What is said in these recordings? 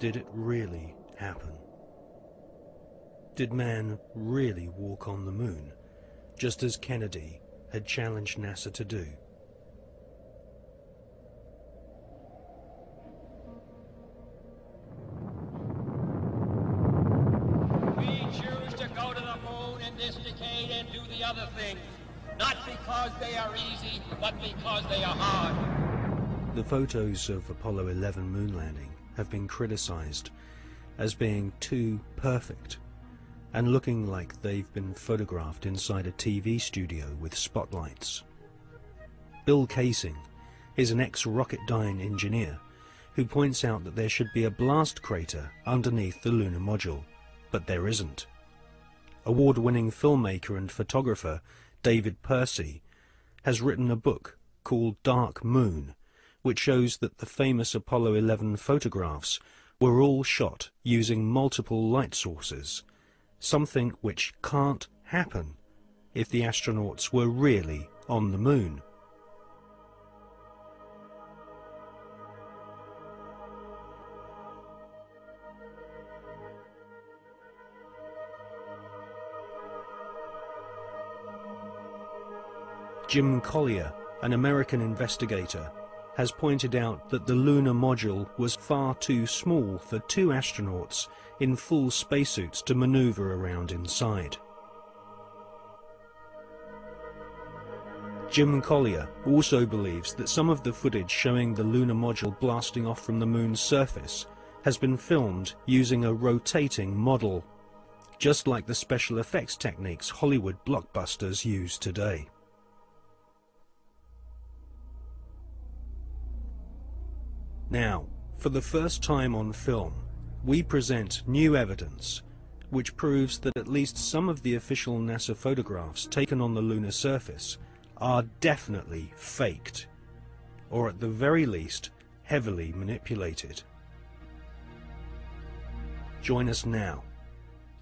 Did it really happen? Did man really walk on the moon, just as Kennedy had challenged NASA to do? We choose to go to the moon in this decade and do the other things, not because they are easy, but because they are hard. The photos of Apollo 11 moon landing have been criticized as being too perfect and looking like they've been photographed inside a TV studio with spotlights. Bill Casing is an ex-Rocketdyne engineer who points out that there should be a blast crater underneath the lunar module, but there isn't. Award-winning filmmaker and photographer David Percy has written a book called Dark Moon, which shows that the famous Apollo 11 photographs were all shot using multiple light sources, something which can't happen if the astronauts were really on the moon. Jim Collier, an American investigator, has pointed out that the lunar module was far too small for two astronauts in full spacesuits to maneuver around inside. Jim Collier also believes that some of the footage showing the lunar module blasting off from the moon's surface has been filmed using a rotating model, just like the special effects techniques Hollywood blockbusters use today. Now, for the first time on film, we present new evidence which proves that at least some of the official NASA photographs taken on the lunar surface are definitely faked, or at the very least, heavily manipulated. Join us now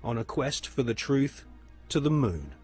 on a quest for the truth to the moon.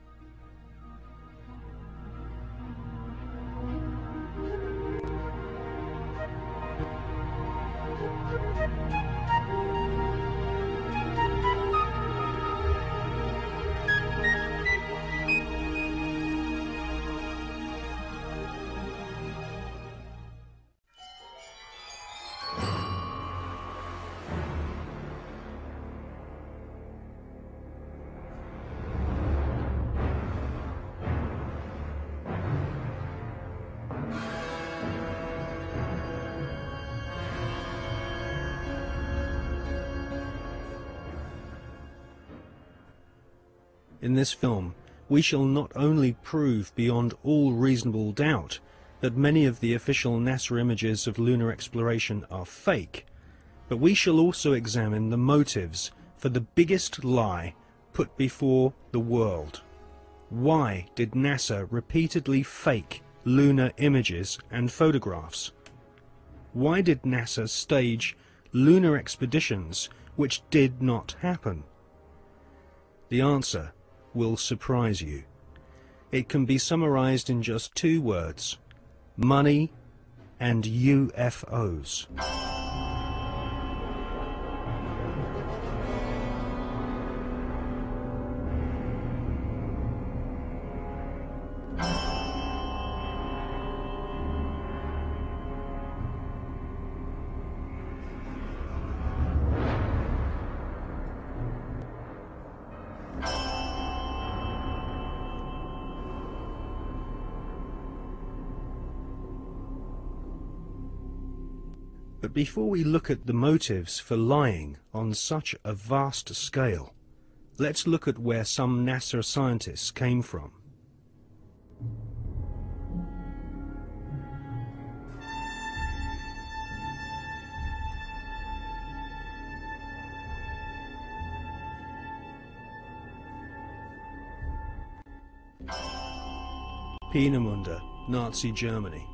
In this film, we shall not only prove beyond all reasonable doubt that many of the official NASA images of lunar exploration are fake, but we shall also examine the motives for the biggest lie put before the world. Why did NASA repeatedly fake lunar images and photographs? Why did NASA stage lunar expeditions which did not happen? The answer will surprise you. It can be summarized in just two words: money and UFOs. But before we look at the motives for lying on such a vast scale, let's look at where some NASA scientists came from. Peenemünde, Nazi Germany.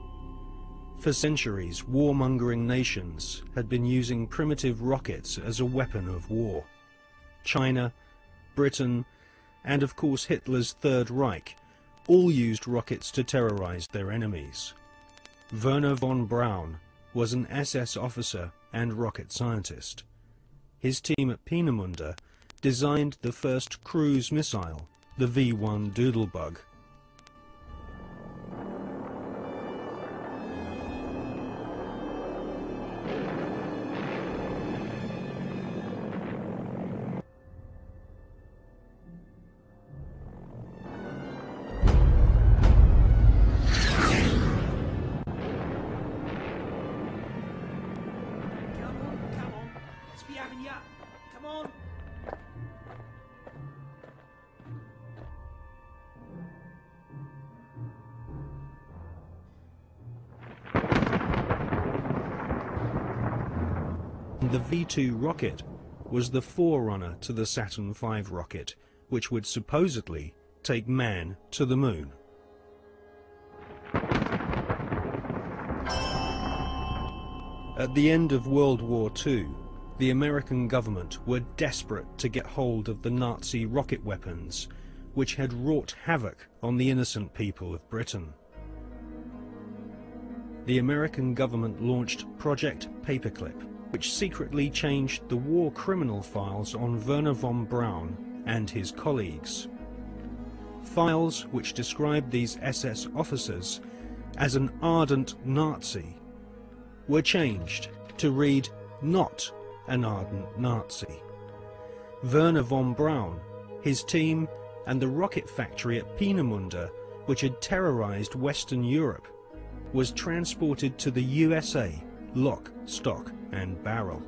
For centuries, warmongering nations had been using primitive rockets as a weapon of war. China, Britain, and of course Hitler's Third Reich all used rockets to terrorize their enemies. Werner von Braun was an SS officer and rocket scientist. his team at Peenemünde designed the first cruise missile, the V-1 Doodlebug. The V-2 rocket was the forerunner to the Saturn V rocket, which would supposedly take man to the moon. At the end of World War II, the American government were desperate to get hold of the Nazi rocket weapons, which had wrought havoc on the innocent people of Britain. The American government launched Project Paperclip, which secretly changed the war criminal files on Wernher von Braun and his colleagues. Files which described these SS officers as an ardent Nazi were changed to read not an ardent Nazi. Wernher von Braun, his team, and the rocket factory at Peenemünde, which had terrorized Western Europe, was transported to the USA, lock, stock, and barrel.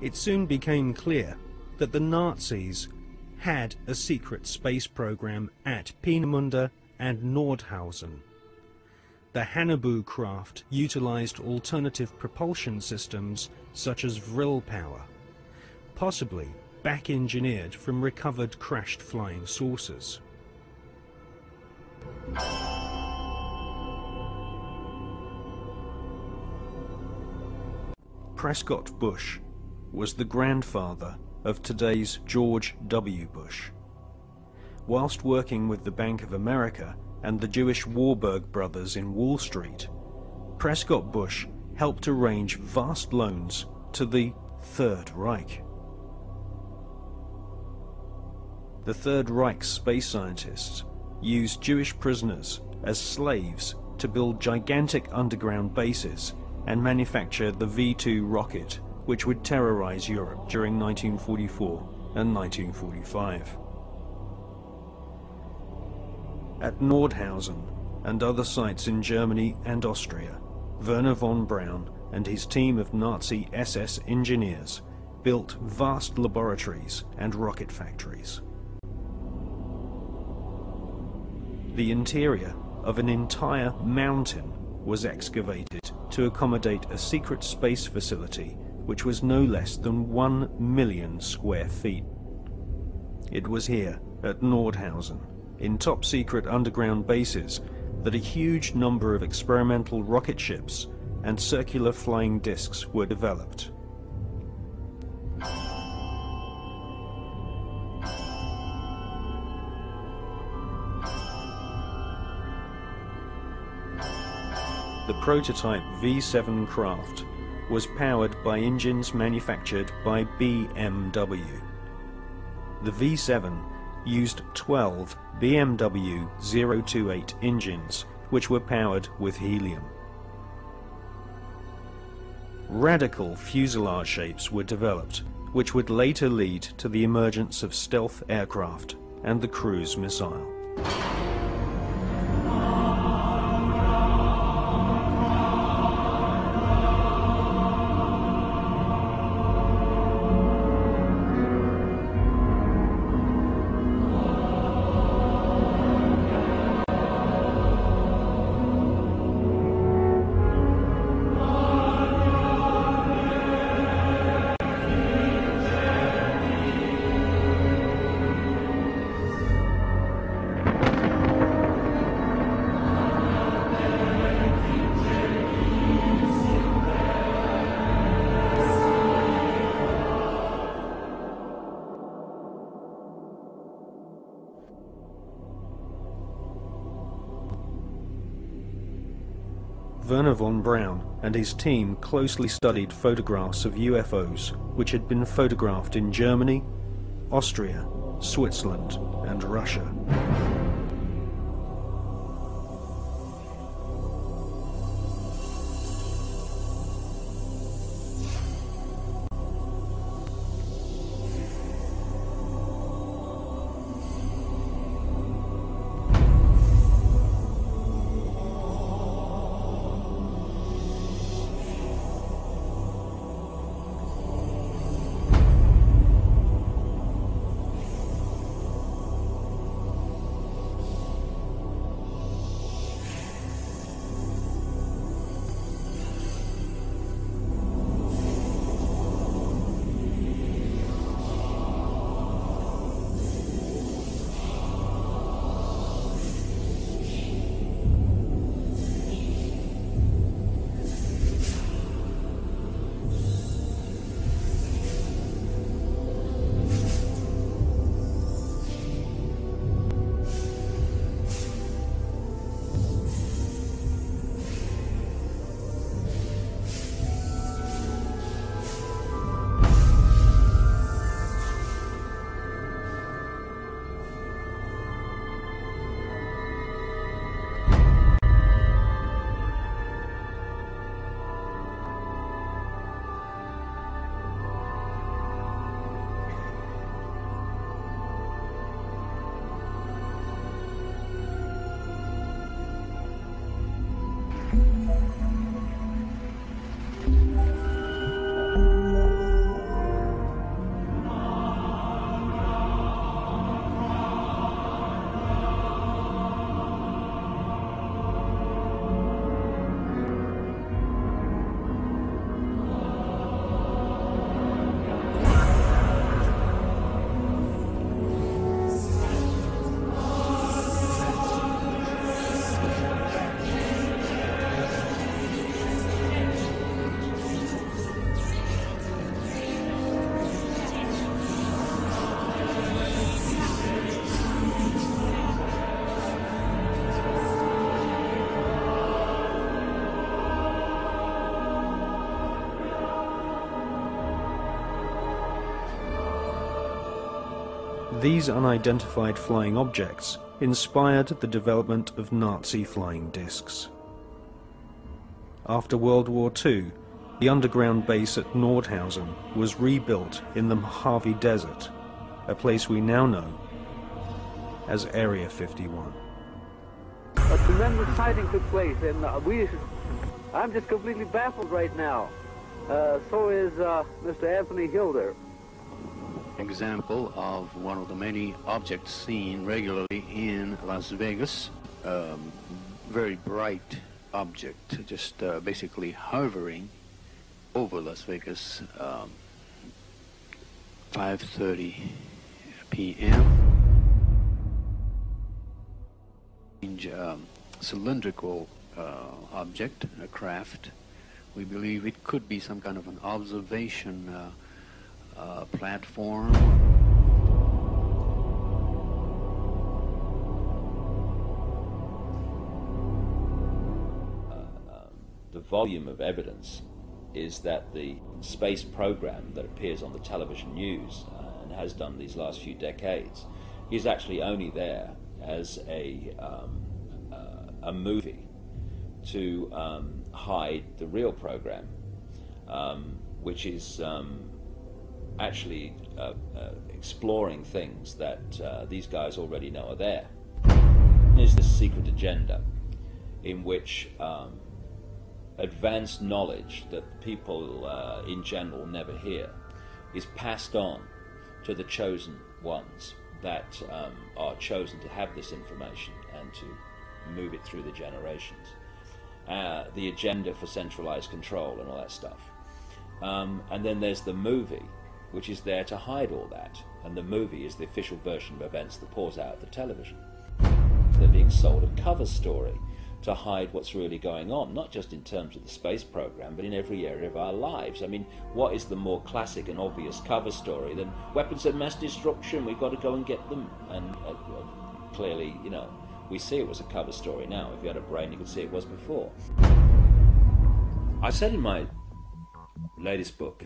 It soon became clear that the Nazis had a secret space program at Peenemünde and Nordhausen. The Hannibal craft utilized alternative propulsion systems such as vril power, possibly back-engineered from recovered crashed flying saucers. Prescott Bush was the grandfather of today's George W. Bush. Whilst working with the Bank of America and the Jewish Warburg brothers in Wall Street, Prescott Bush helped arrange vast loans to the Third Reich. The Third Reich's space scientists used Jewish prisoners as slaves to build gigantic underground bases and manufacture the V-2 rocket, which would terrorize Europe during 1944 and 1945. At Nordhausen and other sites in Germany and Austria, Wernher von Braun and his team of Nazi SS engineers built vast laboratories and rocket factories. The interior of an entire mountain was excavated to accommodate a secret space facility which was no less than 1 million square feet. It was here, at Nordhausen, in top-secret underground bases, that a huge number of experimental rocket ships and circular flying discs were developed. The prototype V-7 craft was powered by engines manufactured by BMW. The V-7 used 12 BMW 028 engines, which were powered with helium. Radical fuselage shapes were developed, which would later lead to the emergence of stealth aircraft and the cruise missile. Wernher von Braun and his team closely studied photographs of UFOs which had been photographed in Germany, Austria, Switzerland, and Russia. These unidentified flying objects inspired the development of Nazi flying discs. After World War II, the underground base at Nordhausen was rebuilt in the Mojave Desert, a place we now know as Area 51. A tremendous sighting took place, and I'm just completely baffled right now. So is Mr. Anthony Hilder. Example of one of the many objects seen regularly in Las Vegas. Very bright object, just basically hovering over Las Vegas. 5:30 p.m. Cylindrical object, a craft. We believe it could be some kind of an observation platform. The volume of evidence is that the space program that appears on the television news and has done these last few decades is actually only there as a movie to hide the real program, which is actually exploring things that these guys already know are there. There's this secret agenda in which advanced knowledge that people in general never hear is passed on to the chosen ones that are chosen to have this information and to move it through the generations. The agenda for centralized control and all that stuff. And then there's the movie, which is there to hide all that. And the movie is the official version of events that pours out of the television. They're being sold a cover story to hide what's really going on, not just in terms of the space program, but in every area of our lives. I mean, what is the more classic and obvious cover story than weapons of mass destruction, we've got to go and get them? And clearly, you know, we see it was a cover story now. If you had a brain, you could see it was before. I said in my latest book,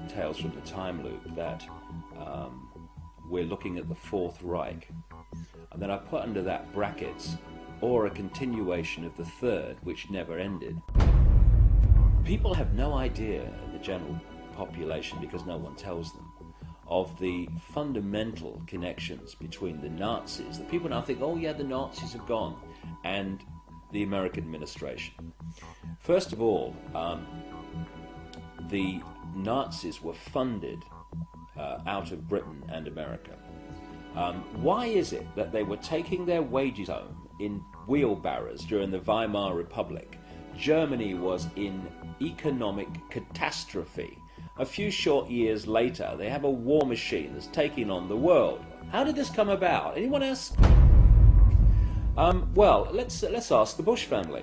Tales from the Time Loop, that we're looking at the Fourth Reich, and then I put under that brackets, or a continuation of the Third, which never ended. People have no idea, the general population, because no one tells them, of the fundamental connections between the Nazis. The people now think, oh yeah, the Nazis have gone, and the American administration. First of all, the Nazis were funded out of Britain and America. Why is it that they were taking their wages home in wheelbarrows during the Weimar Republic? Germany was in economic catastrophe. A few short years later, they have a war machine that's taking on the world. How did this come about? Anyone else? Well, let's ask the Bush family.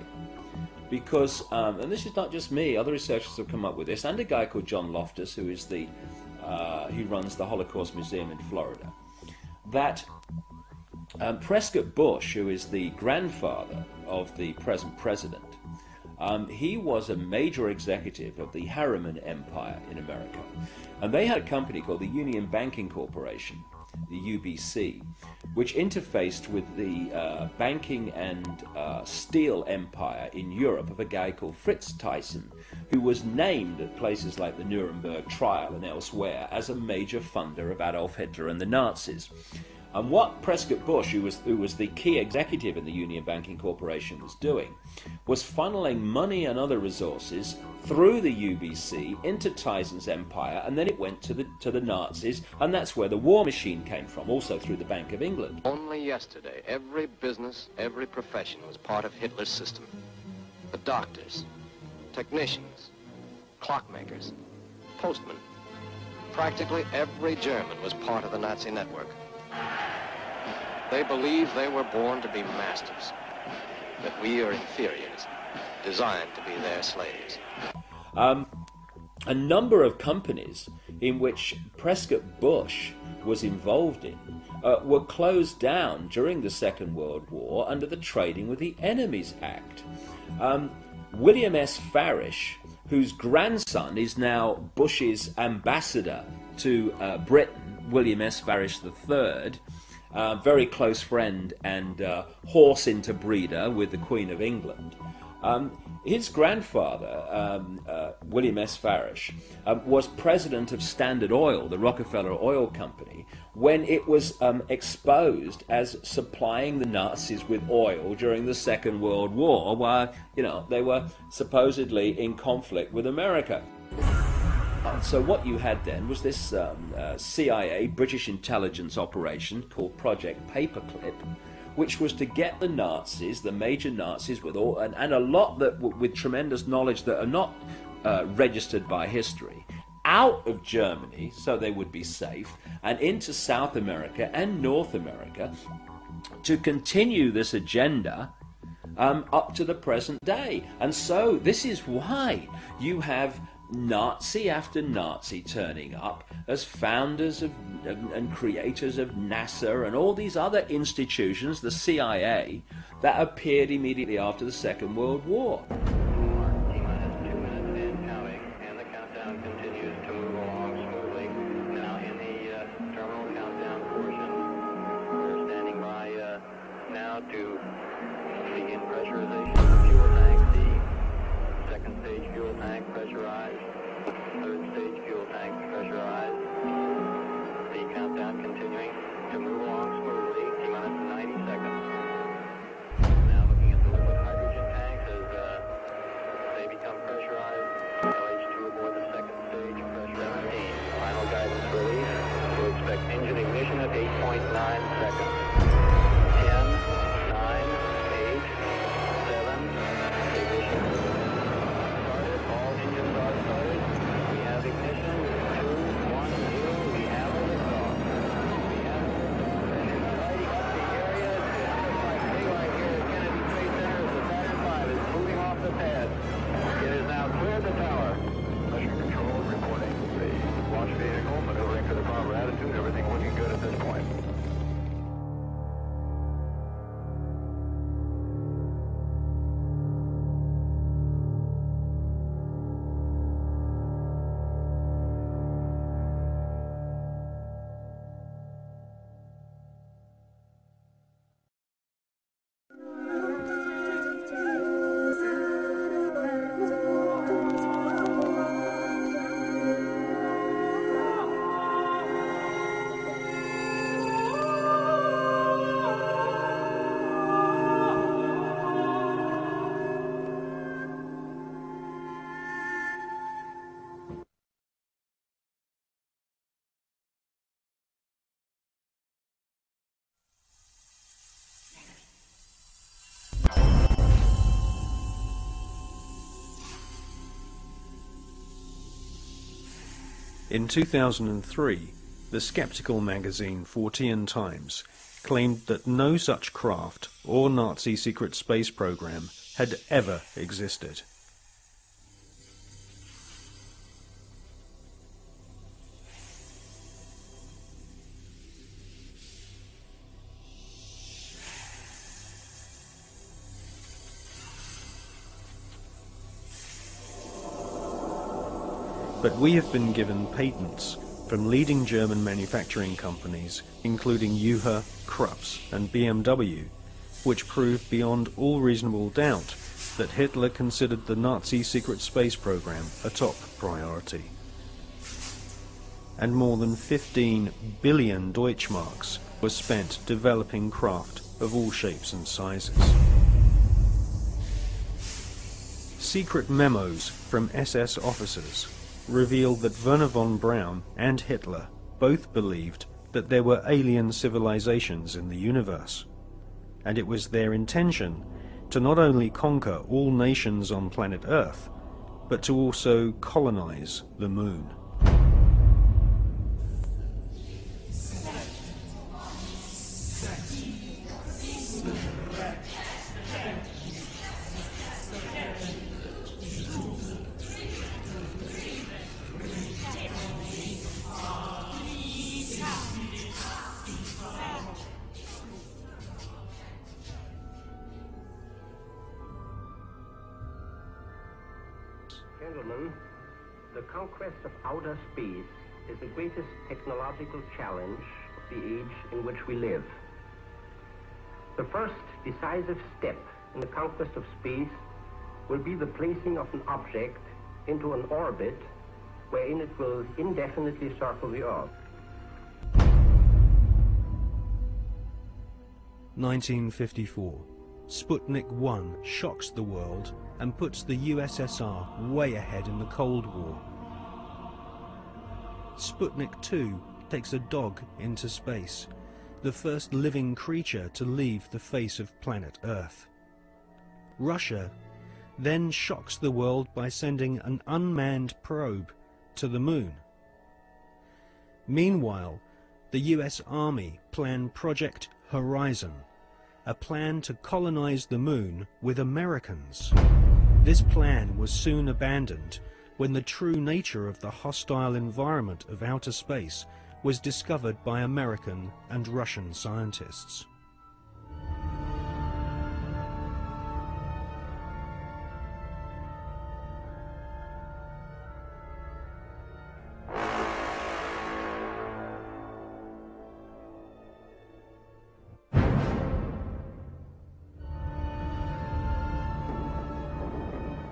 Because, and this is not just me, other researchers have come up with this, and a guy called John Loftus, who is he runs the Holocaust Museum in Florida, that Prescott Bush, who is the grandfather of the present president, he was a major executive of the Harriman Empire in America. And they had a company called the Union Banking Corporation, the UBC, which interfaced with the banking and steel empire in Europe of a guy called Fritz Thyssen, who was named at places like the Nuremberg trial and elsewhere as a major funder of Adolf Hitler and the Nazis. And what Prescott Bush, who was the key executive in the Union Banking Corporation, was doing was funneling money and other resources through the UBC into Thyssen's empire, and then it went to the Nazis, and that's where the war machine came from, also through the Bank of England. Only yesterday, every business, every profession was part of Hitler's system. The doctors, technicians, clockmakers, postmen. Practically every German was part of the Nazi network. They believe they were born to be masters, that we are inferiors, designed to be their slaves. A number of companies in which Prescott Bush was involved in were closed down during the Second World War under the Trading with the Enemies Act. William S. Farish, whose grandson is now Bush's ambassador to Britain, William S. Farish III, very close friend and horse interbreeder with the Queen of England. His grandfather, William S. Farish, was president of Standard Oil, the Rockefeller Oil Company, when it was exposed as supplying the Nazis with oil during the Second World War, while they were supposedly in conflict with America. So what you had then was this CIA, British intelligence operation called Project Paperclip, which was to get the Nazis, the major Nazis, with all and a lot that with tremendous knowledge that are not registered by history, out of Germany so they would be safe, and into South America and North America to continue this agenda up to the present day. And so this is why you have Nazi after Nazi turning up as founders of and creators of NASA and all these other institutions, the CIA, that appeared immediately after the Second World War. T-minus 2 minutes and counting, and the countdown continues to move along smoothly. Now in the terminal countdown portion, we're standing by now to begin pressurization of the fuel tank. The second stage fuel tank pressurized, third stage fuel tank pressurized. The countdown continuing to move along smoothly, T-minus 90 seconds. Now looking at the liquid hydrogen tanks as In 2003, the skeptical magazine 14 Times claimed that no such craft or Nazi secret space program had ever existed. But we have been given patents from leading German manufacturing companies, including Juha, Krups and BMW, which prove beyond all reasonable doubt that Hitler considered the Nazi secret space program a top priority. And more than 15 billion Deutschmarks were spent developing craft of all shapes and sizes. Secret memos from SS officers revealed that Werner von Braun and Hitler both believed that there were alien civilizations in the universe, and it was their intention to not only conquer all nations on planet Earth, but to also colonize the moon. Gentlemen, the conquest of outer space is the greatest technological challenge of the age in which we live. The first decisive step in the conquest of space will be the placing of an object into an orbit wherein it will indefinitely circle the Earth. 1954. Sputnik 1 shocks the world and puts the USSR way ahead in the Cold War. Sputnik 2 takes a dog into space, the first living creature to leave the face of planet Earth. Russia then shocks the world by sending an unmanned probe to the moon. Meanwhile, the US Army plan Project Horizon, a plan to colonize the moon with Americans. This plan was soon abandoned when the true nature of the hostile environment of outer space was discovered by American and Russian scientists.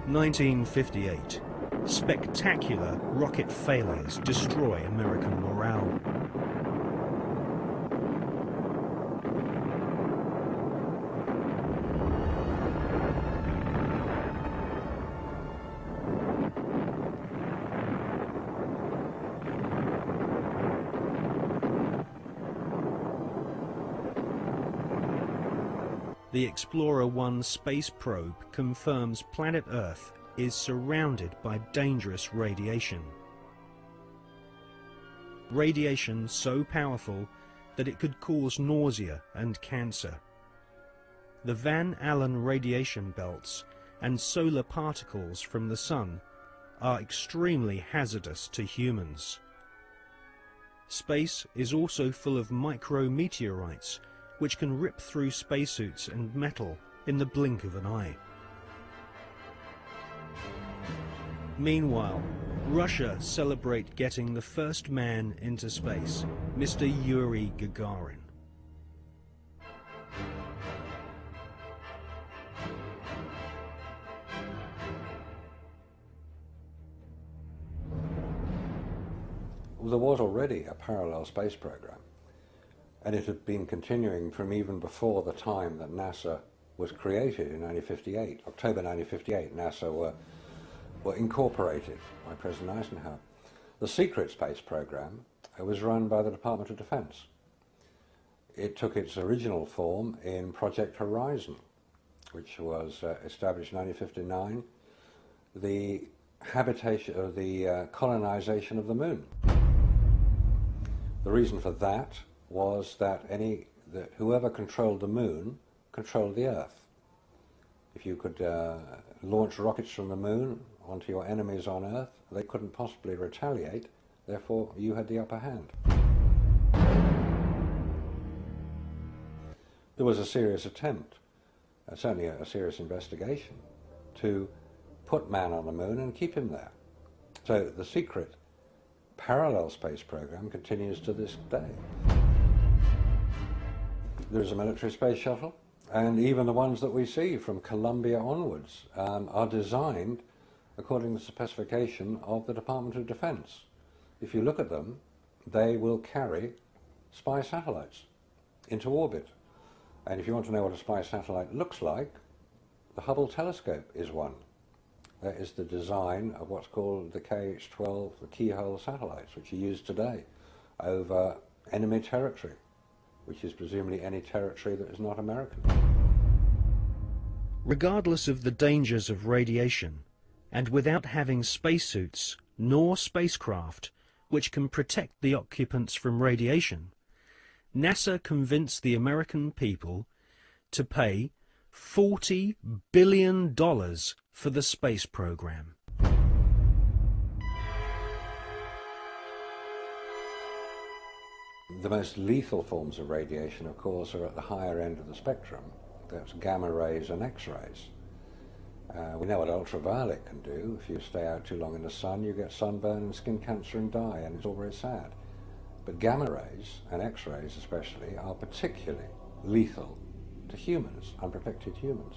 In 1958, spectacular rocket failures destroy American morale. The Explorer 1 space probe confirms planet Earth is surrounded by dangerous radiation. Radiation so powerful that it could cause nausea and cancer. The Van Allen radiation belts and solar particles from the Sun are extremely hazardous to humans. Space is also full of micrometeorites which can rip through spacesuits and metal in the blink of an eye. Meanwhile, Russia celebrate getting the first man into space, Mr. Yuri Gagarin. There was already a parallel space program, and it had been continuing from even before the time that NASA was created in 1958. October 1958, NASA were incorporated by President Eisenhower. The secret space program was run by the Department of Defense. It took its original form in Project Horizon, which was established in 1959. The habitation, or the colonization of the moon. The reason for that was that whoever controlled the moon controlled the Earth. If you could launch rockets from the moon onto your enemies on Earth, they couldn't possibly retaliate, therefore you had the upper hand. There was a serious attempt, certainly a serious investigation, to put man on the moon and keep him there. So the secret parallel space program continues to this day. There's a military space shuttle, and even the ones that we see from Columbia onwards are designed according to the specification of the Department of Defense. If you look at them, they will carry spy satellites into orbit. And if you want to know what a spy satellite looks like, the Hubble telescope is one. That is the design of what's called the KH-12, the keyhole satellites, which are used today over enemy territory, which is presumably any territory that is not American. Regardless of the dangers of radiation, and without having spacesuits nor spacecraft which can protect the occupants from radiation, NASA convinced the American people to pay $40 billion for the space program. The most lethal forms of radiation, of course, are at the higher end of the spectrum. That's gamma rays and X-rays. We know what ultraviolet can do. If you stay out too long in the sun, you get sunburn and skin cancer and die, and it's all very sad. But gamma rays, and X-rays especially, are particularly lethal to humans, unprotected humans.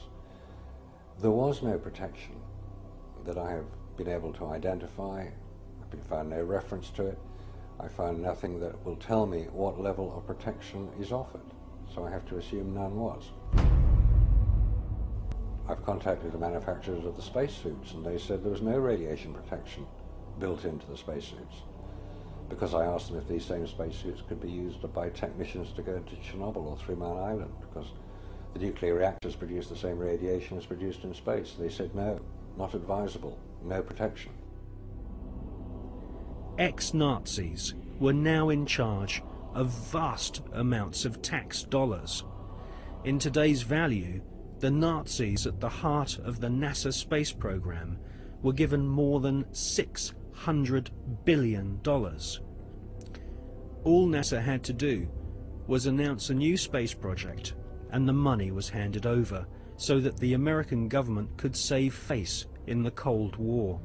There was no protection that I have been able to identify. I've found no reference to it. I found nothing that will tell me what level of protection is offered, so I have to assume none was. I've contacted the manufacturers of the spacesuits, and they said there was no radiation protection built into the spacesuits, because I asked them if these same spacesuits could be used by technicians to go to Chernobyl or 3 Mile Island, because the nuclear reactors produce the same radiation as produced in space. They said no, not advisable, no protection. Ex-Nazis were now in charge of vast amounts of tax dollars. In today's value, the Nazis at the heart of the NASA space program were given more than $600 billion. All NASA had to do was announce a new space project, and the money was handed over so that the American government could save face in the Cold War.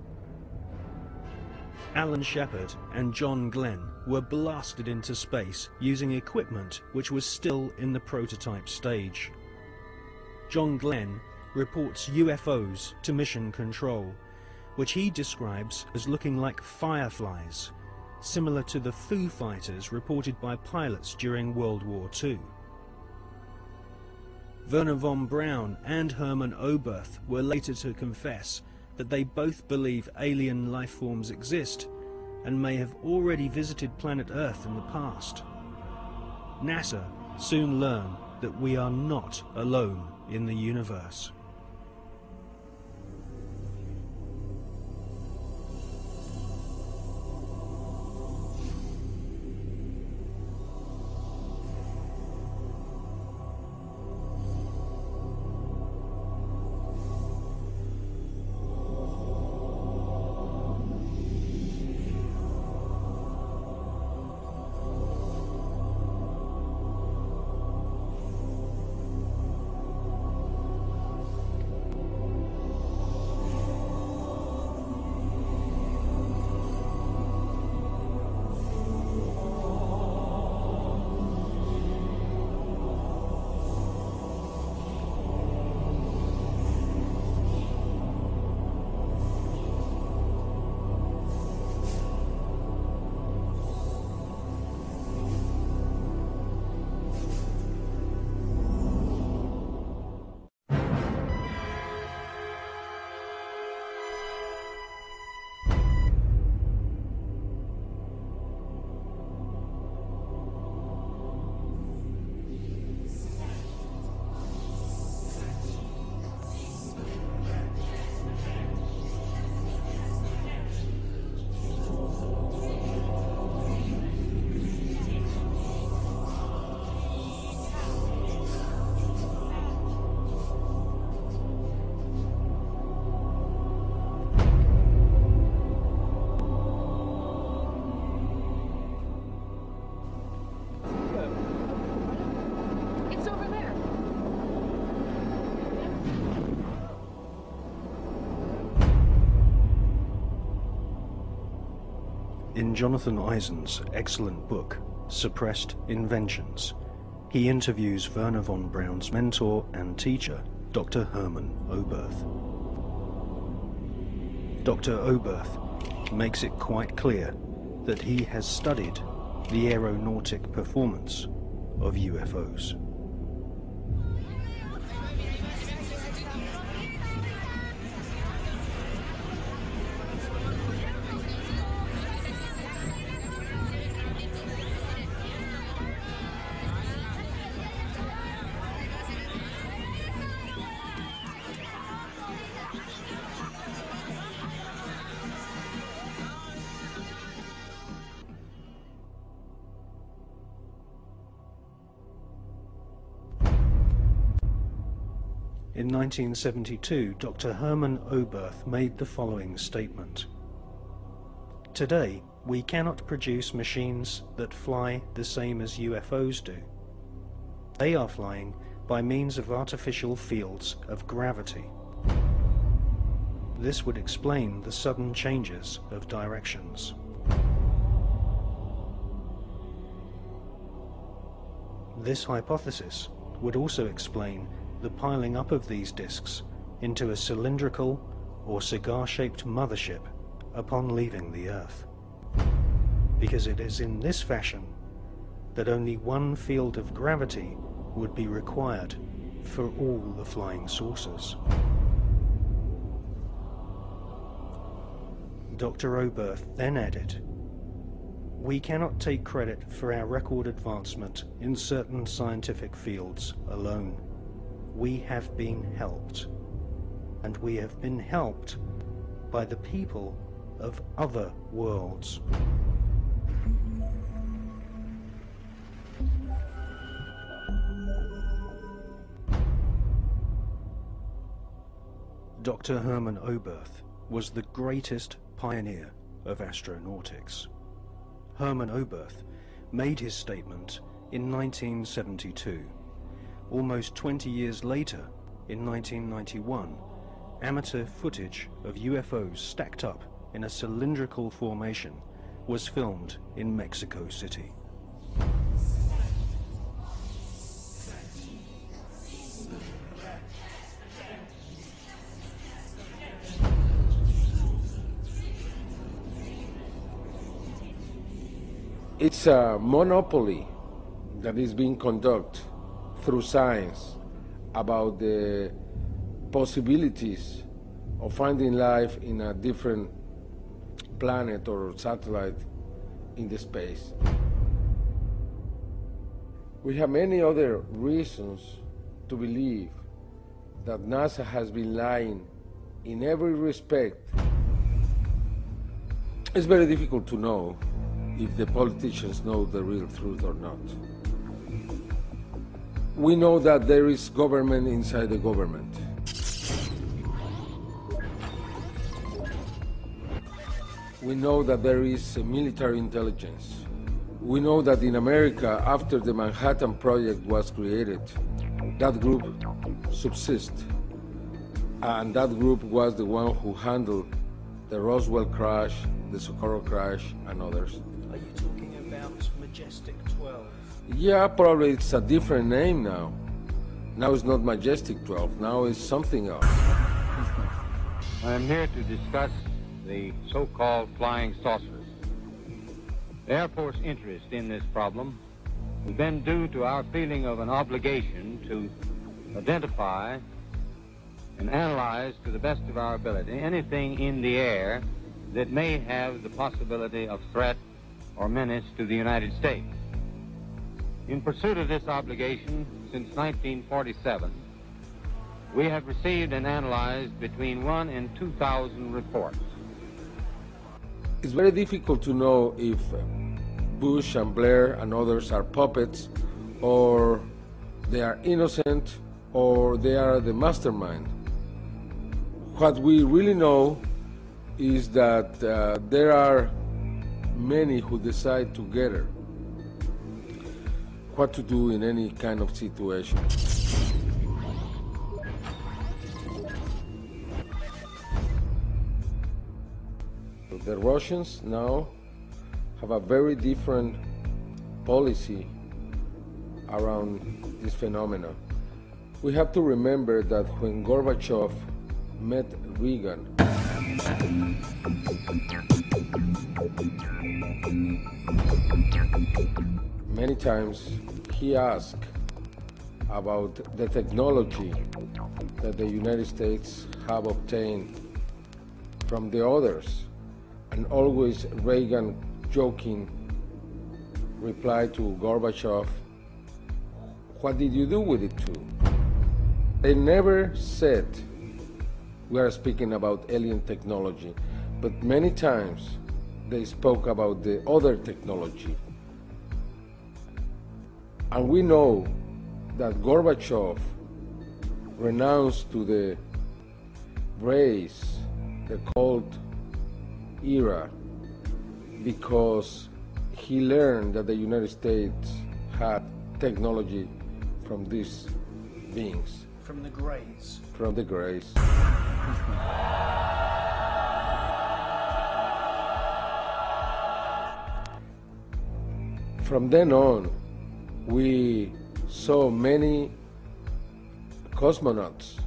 Alan Shepard and John Glenn were blasted into space using equipment which was still in the prototype stage. John Glenn reports UFOs to Mission Control, which he describes as looking like fireflies, similar to the Foo Fighters reported by pilots during World War II. Werner von Braun and Hermann Oberth were later to confess that they both believe alien life forms exist and may have already visited planet Earth in the past. NASA soon learned that we are not alone in the universe. In Jonathan Eisen's excellent book, Suppressed Inventions, he interviews Wernher von Braun's mentor and teacher, Dr. Hermann Oberth. Dr. Oberth makes it quite clear that he has studied the aeronautic performance of UFOs. In 1972, Dr. Hermann Oberth made the following statement. Today, we cannot produce machines that fly the same as UFOs do. They are flying by means of artificial fields of gravity. This would explain the sudden changes of directions. This hypothesis would also explain the piling up of these disks into a cylindrical or cigar-shaped mothership upon leaving the Earth, because it is in this fashion that only one field of gravity would be required for all the flying saucers. Dr. Oberth then added, "We cannot take credit for our record advancement in certain scientific fields alone. We have been helped, and we have been helped by the people of other worlds." Dr. Hermann Oberth was the greatest pioneer of astronautics. Hermann Oberth made his statement in 1972. Almost 20 years later, in 1991, amateur footage of UFOs stacked up in a cylindrical formation was filmed in Mexico City. It's a monopoly that is being conducted through science about the possibilities of finding life in a different planet or satellite in the space. We have many other reasons to believe that NASA has been lying in every respect. It's very difficult to know if the politicians know the real truth or not. We know that there is government inside the government. We know that there is military intelligence. We know that in America, after the Manhattan Project was created, that group subsists. And that group was the one who handled the Roswell crash, the Socorro crash, and others. Are you talking about Majestic 12? Yeah, probably it's a different name now. Now it's not Majestic 12, now it's something else. I am here to discuss the so-called flying saucers. The Air Force interest in this problem has been due to our feeling of an obligation to identify and analyze to the best of our ability anything in the air that may have the possibility of threat or menace to the United States. In pursuit of this obligation, since 1947, we have received and analyzed between 1,000 and 2,000 reports. It's very difficult to know if Bush and Blair and others are puppets, or they are innocent, or they are the mastermind. What we really know is that there are many who decide together what to do in any kind of situation. The Russians now have a very different policy around this phenomenon. We have to remember that when Gorbachev met Reagan, many times he asked about the technology that the United States have obtained from the others, and always Reagan joking replied to Gorbachev, "What did you do with it too?" They never said we are speaking about alien technology, but many times they spoke about the other technology. And we know that Gorbachev renounced to the race, the Cold era, because he learned that the United States had technology from these beings. From the Greys. From the Greys. From then on, we saw many cosmonauts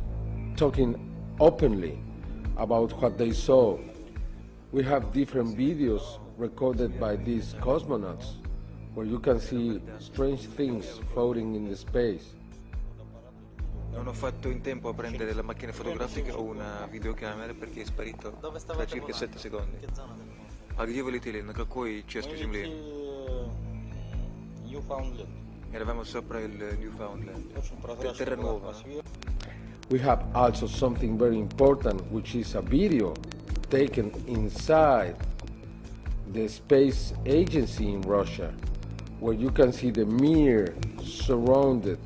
talking openly about what they saw. We have different videos recorded by these cosmonauts where you can see strange things floating in the space. Non ho fatto in tempo a prendere la macchina fotografica o una videocamera perché è sparito da circa 7 secondi. А где вы летели? На какой части Земли? Eravamo sopra il Newfoundland. Terra nuova. We have also something very important, which is a video taken inside the space agency in Russia, where you can see the Mir surrounded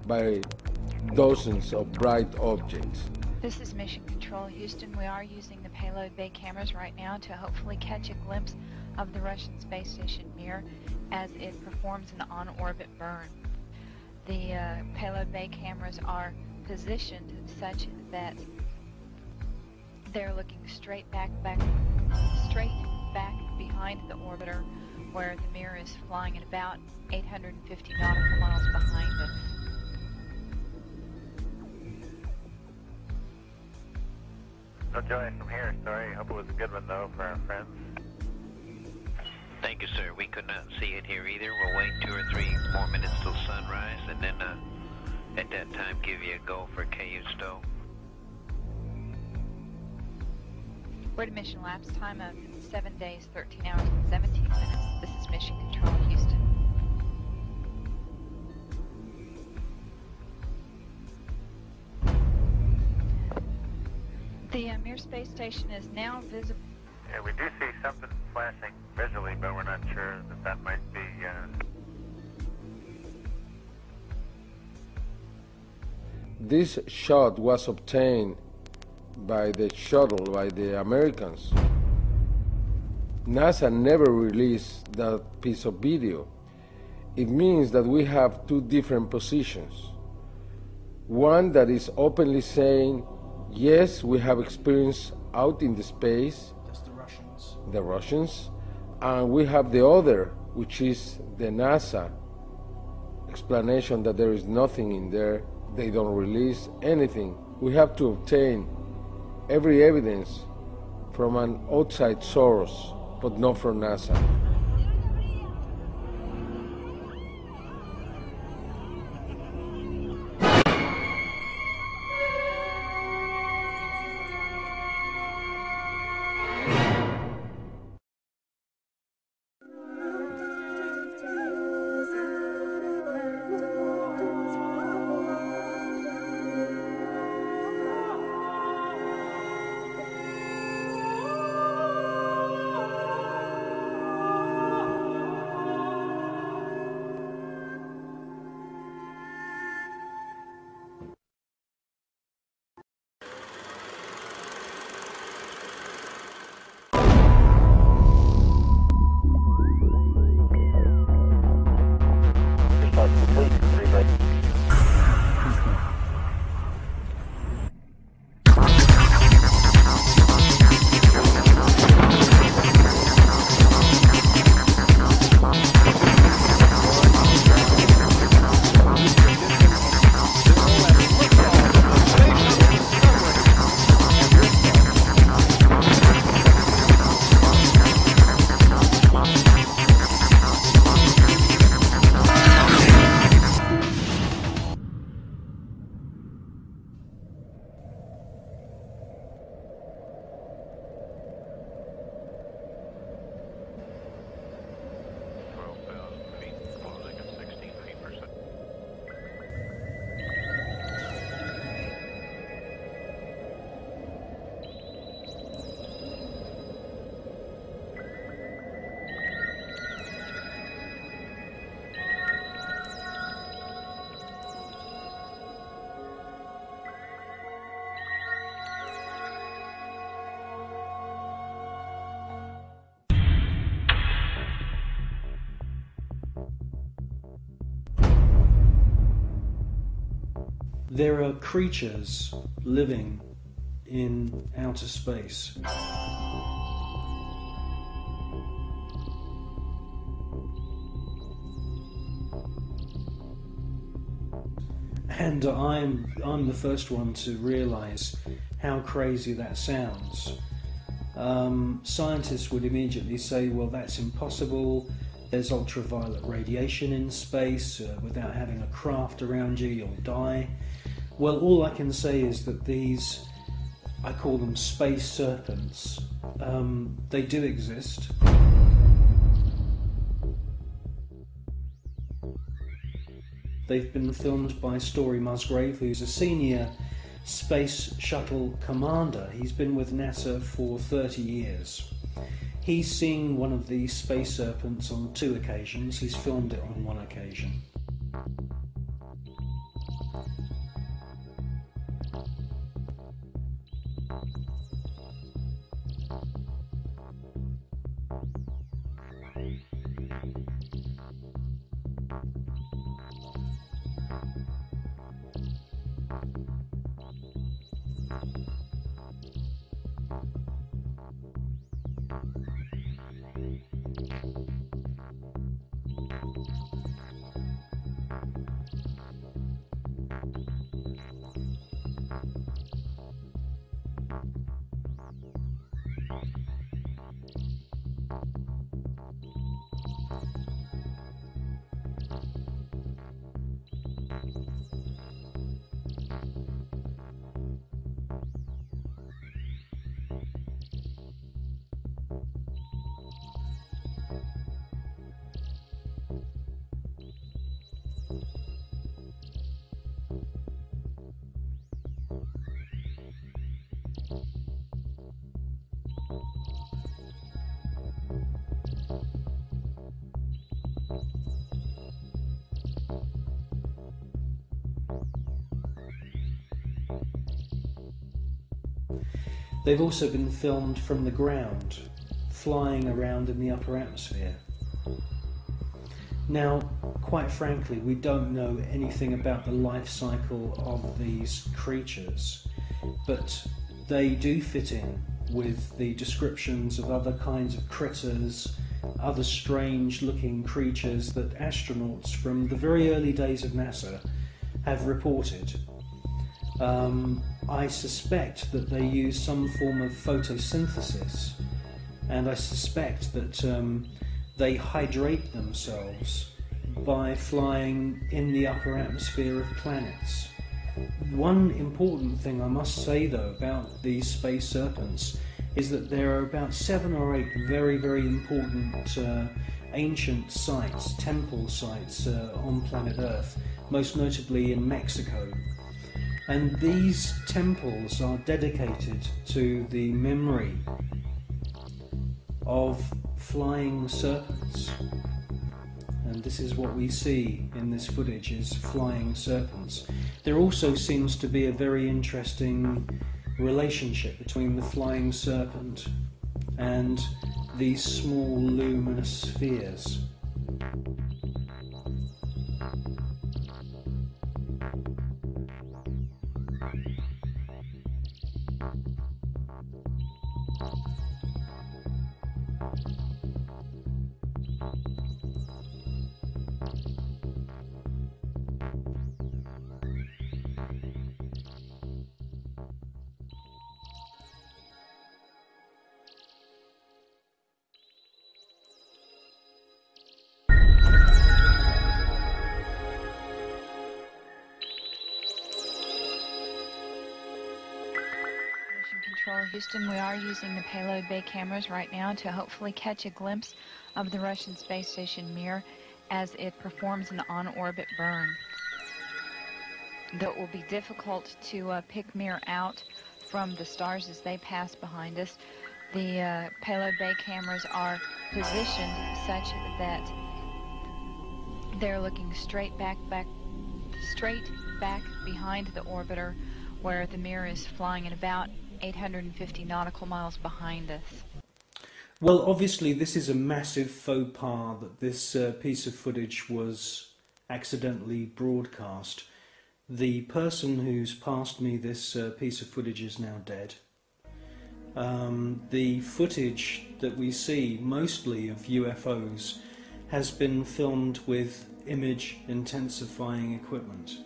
by dozens of bright objects. This is Mission Control Houston. We are using the payload bay cameras right now to hopefully catch a glimpse of the Russian space station Mir as it performs an on-orbit burn. The payload bay cameras are positioned such that they're looking straight back behind the orbiter, where the Mir is flying at about 850 nautical miles behind us. No joy from here, sorry. Hope it was a good one, though, for our friends. Thank you, sir. We could not see it here either. We'll wait 2 or 3 more minutes till sunrise, and then at that time give you a go for KU stow. We're at a mission lapse time of 7 days, 13 hours, and 17 minutes. This is Mission Control Houston. The Mir space station is now visible. Yeah, we do see something flashing visually, but we're not sure that might be... This shot was obtained by the shuttle, by the Americans. NASA never released that piece of video. It means that we have 2 different positions. One that is openly saying, yes, we have experience out in the space. That's the Russians. The Russians. And we have the other, which is the NASA explanation that there is nothing in there. They don't release anything. We have to obtain every evidence from an outside source, but not from NASA. there are creatures living in outer space. And I'm the first one to realize how crazy that sounds. Scientists would immediately say, well, that's impossible. There's ultraviolet radiation in space. Without having a craft around you, you'll die. Well, all I can say is that these, I call them space serpents, they do exist. They've been filmed by Story Musgrave, who's a senior space shuttle commander. He's been with NASA for 30 years. He's seen one of these space serpents on 2 occasions. He's filmed it on 1 occasion. They've also been filmed from the ground, flying around in the upper atmosphere. Now, quite frankly, we don't know anything about the life cycle of these creatures, but they do fit in with the descriptions of other kinds of critters, other strange-looking creatures that astronauts from the very early days of NASA have reported. I suspect that they use some form of photosynthesis, and I suspect that they hydrate themselves by flying in the upper atmosphere of planets. One important thing I must say, though, about these space serpents is that there are about 7 or 8 very, very important ancient sites, temple sites on planet Earth, most notably in Mexico. And these temples are dedicated to the memory of flying serpents. And this is what we see in this footage, is flying serpents. There also seems to be a very interesting relationship between the flying serpent and these small luminous spheres. Houston, we are using the payload bay cameras right now to hopefully catch a glimpse of the Russian space station Mir as it performs an on-orbit burn. Though it will be difficult to pick Mir out from the stars as they pass behind us, the payload bay cameras are positioned such that they're looking straight back behind the orbiter, where the Mir is flying at about 850 nautical miles behind us. Well, obviously this is a massive faux pas that this piece of footage was accidentally broadcast. The person who's passed me this piece of footage is now dead. The footage that we see, mostly of UFOs, has been filmed with image intensifying equipment.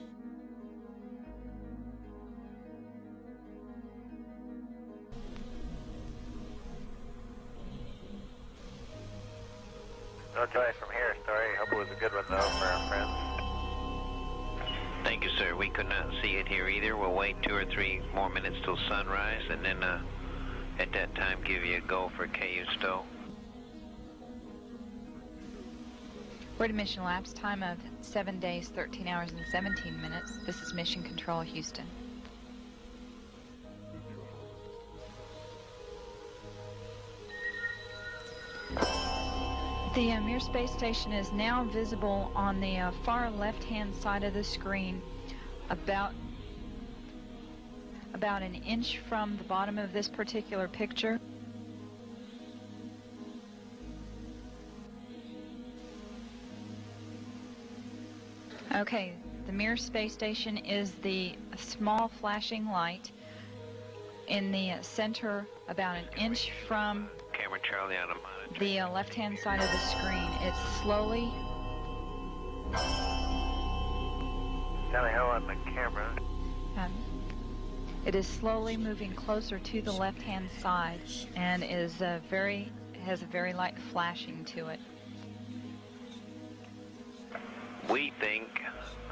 No choice from here, story. Hope it was a good one, though, for our friends. Thank you, sir. We could not see it here either. We'll wait 2 or 3 more minutes till sunrise, and then at that time give you a go for KU stow. We're at a mission elapsed time of 7 days, 13 hours, and 17 minutes. This is Mission Control, Houston. The Mir space station is now visible on the far left-hand side of the screen, about an inch from the bottom of this particular picture. Okay, the Mir space station is the small flashing light in the center, about an inch from Camera Charlie on a monitor. the left-hand side of the screen. It's slowly... Tally ho on the camera. It is slowly moving closer to the left-hand side and is has a very light flashing to it. We think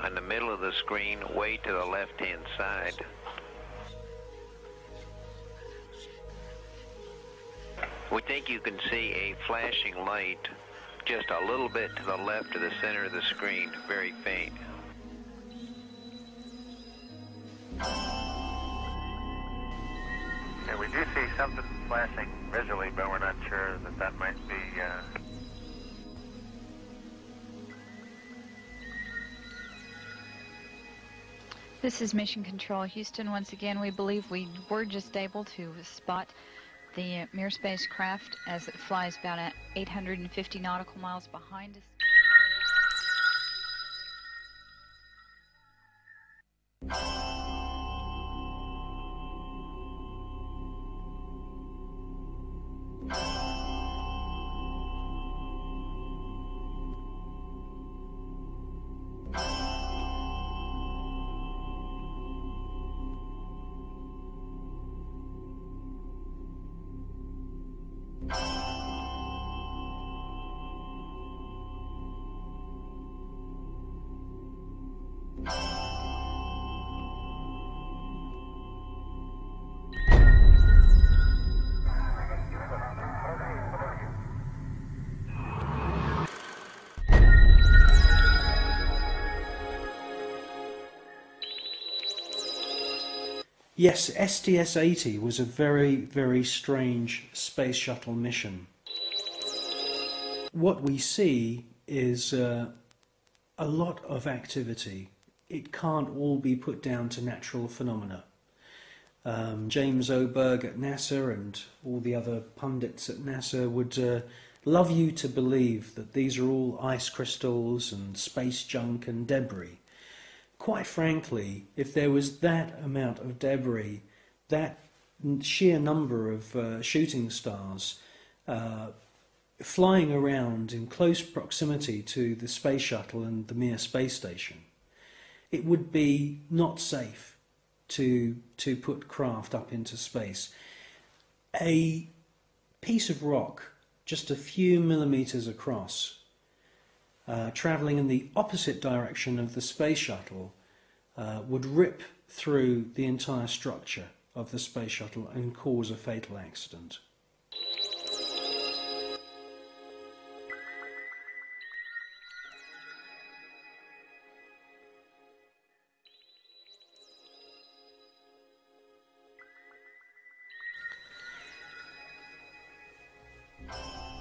on the middle of the screen, way to the left-hand side. We think you can see a flashing light just a little bit to the left of the center of the screen, very faint. Yeah, we do see something flashing visually, but we're not sure that that might be... This is Mission Control, Houston. Once again, we believe we were just able to spot the Mir spacecraft as it flies about at 850 nautical miles behind us. Yes, STS-80 was a very, very strange space shuttle mission. What we see is a lot of activity. It can't all be put down to natural phenomena. James Oberg at NASA and all the other pundits at NASA would love you to believe that these are all ice crystals and space junk and debris. Quite frankly, if there was that amount of debris, that sheer number of shooting stars flying around in close proximity to the space shuttle and the Mir space station, it would be not safe to put craft up into space. A piece of rock just a few millimeters across, travelling in the opposite direction of the space shuttle, would rip through the entire structure of the space shuttle and cause a fatal accident.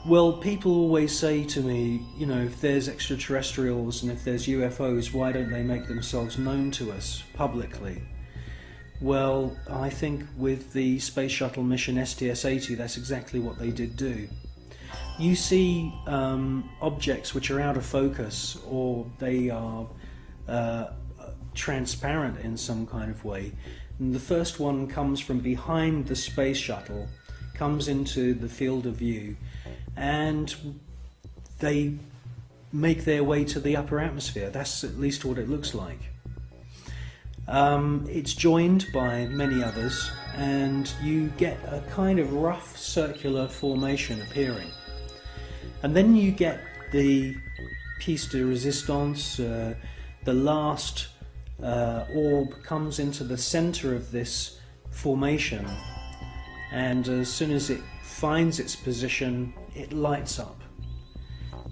Well, people always say to me, you know, if there's extraterrestrials and if there's UFOs, why don't they make themselves known to us publicly? Well, I think with the space shuttle mission STS-80, that's exactly what they did do. You see objects which are out of focus, or they are transparent in some kind of way. And the first one comes from behind the space shuttle, comes into the field of view, and they make their way to the upper atmosphere. That's at least what it looks like. It's joined by many others, and you get a kind of rough circular formation appearing. And then you get the piece de resistance, the last orb comes into the center of this formation, and as soon as it finds its position, it lights up.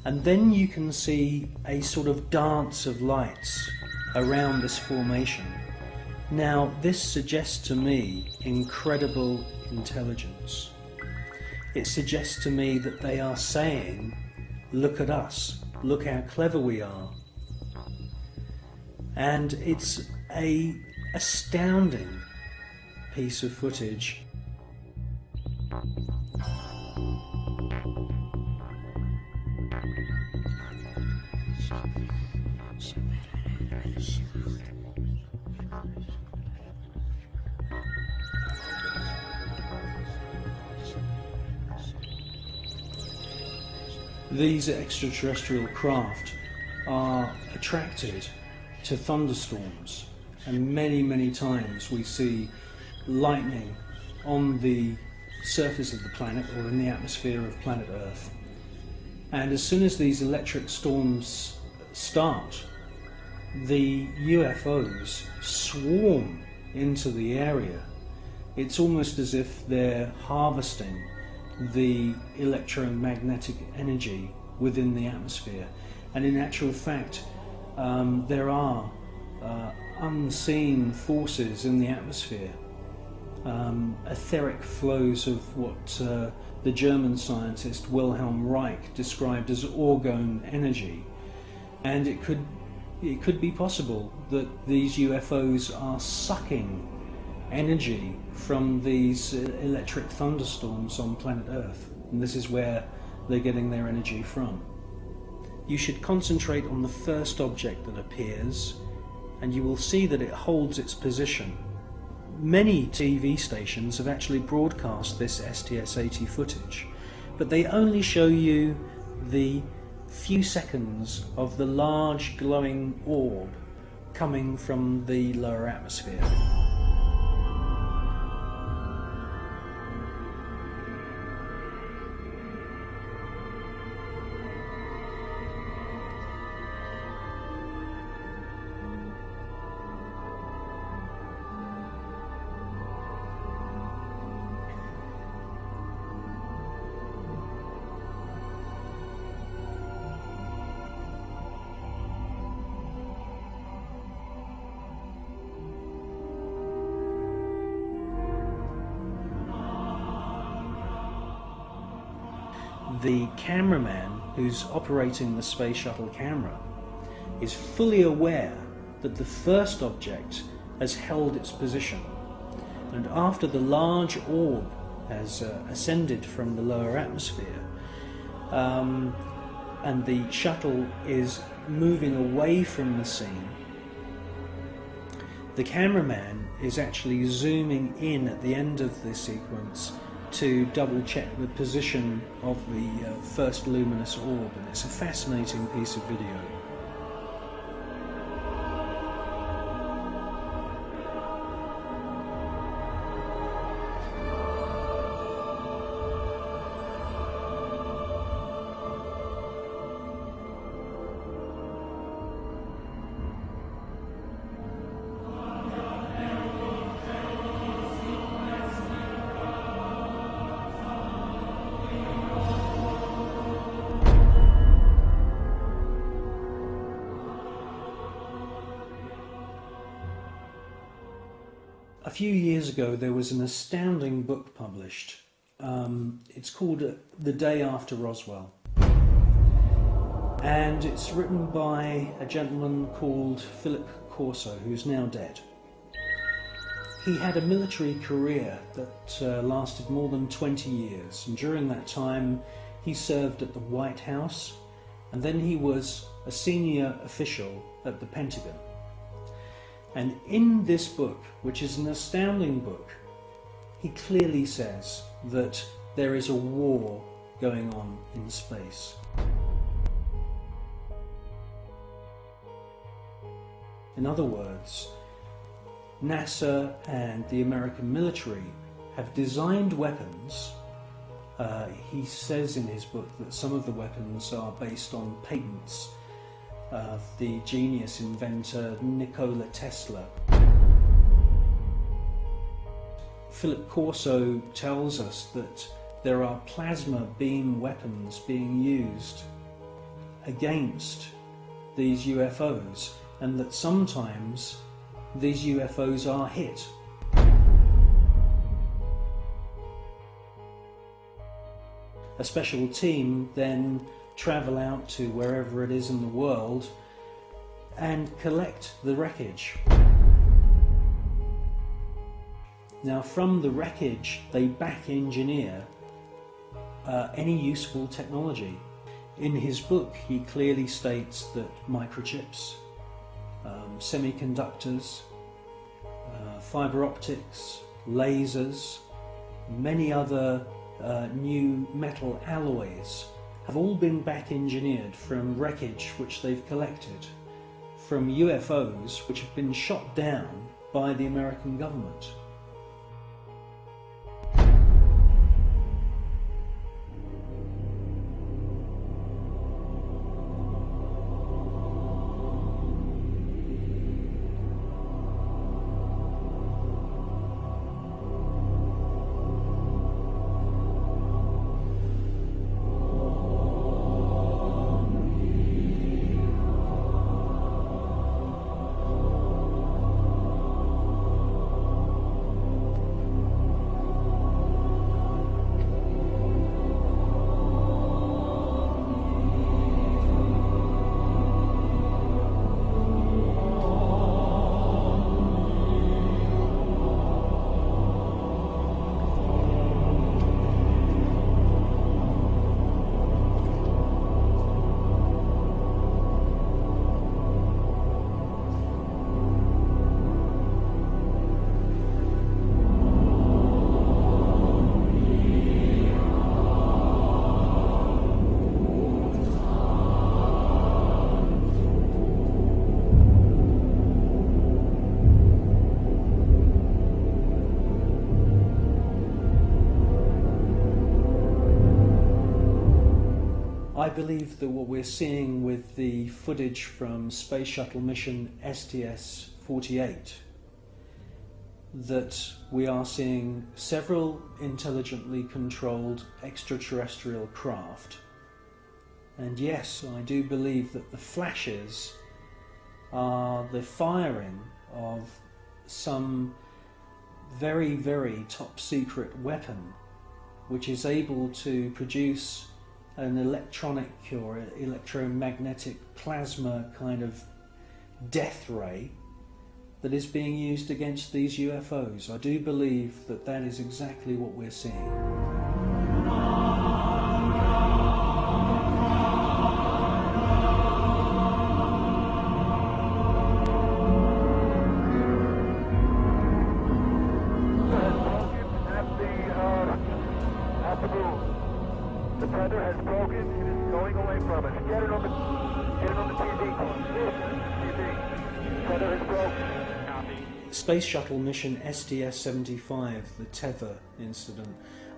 And then you can see a sort of dance of lights around this formation. Now, this suggests to me incredible intelligence. It suggests to me that they are saying, look at us, look how clever we are. And it's an astounding piece of footage. These extraterrestrial craft are attracted to thunderstorms, and many times we see lightning on the surface of the planet or in the atmosphere of planet Earth. And as soon as these electric storms start, the UFOs swarm into the area. It's almost as if they're harvesting the electromagnetic energy within the atmosphere. And in actual fact, there are unseen forces in the atmosphere, etheric flows of what the German scientist Wilhelm Reich described as orgone energy. And it could be possible that these UFOs are sucking energy from these electric thunderstorms on planet Earth, and this is where they're getting their energy from. You should concentrate on the first object that appears, and you will see that it holds its position. Many TV stations have actually broadcast this STS-80 footage, but they only show you the few seconds of the large glowing orb coming from the lower atmosphere. The cameraman who's operating the space shuttle camera is fully aware that the first object has held its position, and after the large orb has ascended from the lower atmosphere and the shuttle is moving away from the scene, the cameraman is actually zooming in at the end of the sequence to double check the position of the first luminous orb, and it's a fascinating piece of video. A few years ago there was an astounding book published. It's called The Day After Roswell, and it's written by a gentleman called Philip Corso, who's now dead. He had a military career that lasted more than 20 years, and during that time he served at the White House, and then he was a senior official at the Pentagon. And in this book, which is an astounding book, he clearly says that there is a war going on in space. In other words, NASA and the American military have designed weapons. He says in his book that some of the weapons are based on patents of the genius inventor Nikola Tesla. Philip Corso tells us that there are plasma beam weapons being used against these UFOs, and that sometimes these UFOs are hit. A special team then travel out to wherever it is in the world and collect the wreckage. Now, from the wreckage, they back engineer any useful technology. In his book, he clearly states that microchips, semiconductors, fiber optics, lasers, many other new metal alloys have all been back engineered from wreckage which they've collected from UFOs which have been shot down by the American government. I believe that what we're seeing with the footage from Space Shuttle mission STS-48, that we are seeing several intelligently controlled extraterrestrial craft. And yes, I do believe that the flashes are the firing of some very, very top secret weapon which is able to produce an electronic or electromagnetic plasma kind of death ray that is being used against these UFOs. I do believe that that is exactly what we're seeing. The tether has broken. It is going away from us. Get it on the TV. TV. Tether has broken. Copy. Space Shuttle mission STS-75, the tether incident.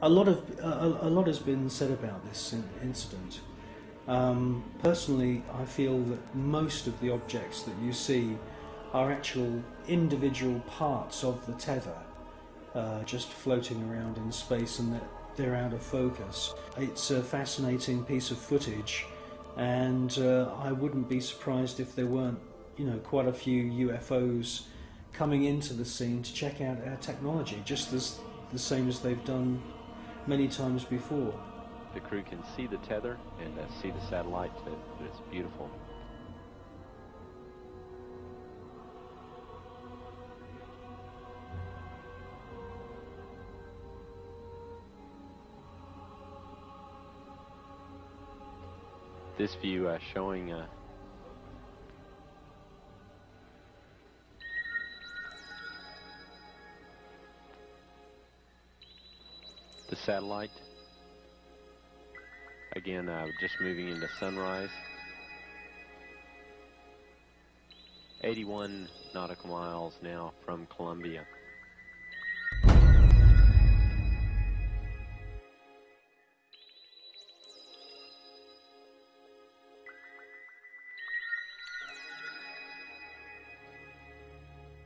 A lot has been said about this incident. Personally, I feel that most of the objects that you see are actual individual parts of the tether, just floating around in space, and that they're out of focus. It's a fascinating piece of footage, and I wouldn't be surprised if there weren't, quite a few UFOs coming into the scene to check out our technology, just as the same as they've done many times before. The crew can see the tether and see the satellite. It's beautiful. This view showing the satellite. Again, just moving into sunrise. 81 nautical miles now from Columbia.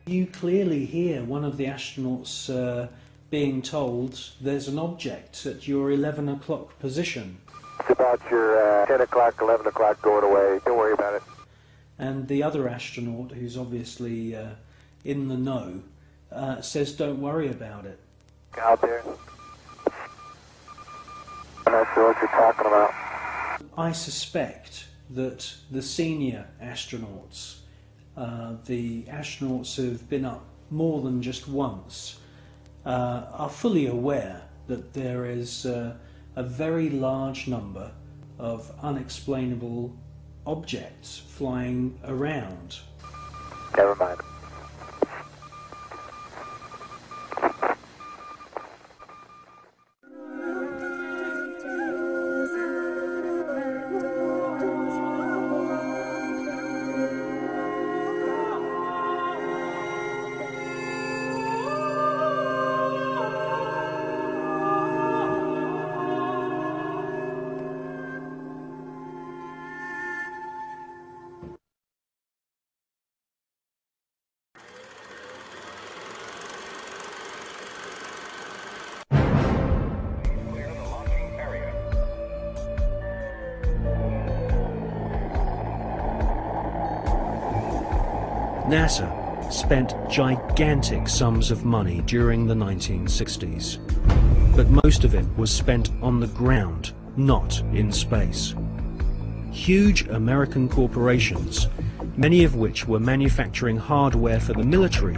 You clearly hear one of the astronauts being told there's an object at your 11 o'clock position. It's about your 10 o'clock, 11 o'clock going away. Don't worry about it. And the other astronaut, who's obviously in the know, says don't worry about it. Out there. I'm not sure what you're talking about. I suspect that the senior astronauts, the astronauts who've been up more than just once, are fully aware that there is a very large number of unexplainable objects flying around. Never mind. NASA spent gigantic sums of money during the 1960s, but most of it was spent on the ground, not in space. Huge American corporations, many of which were manufacturing hardware for the military,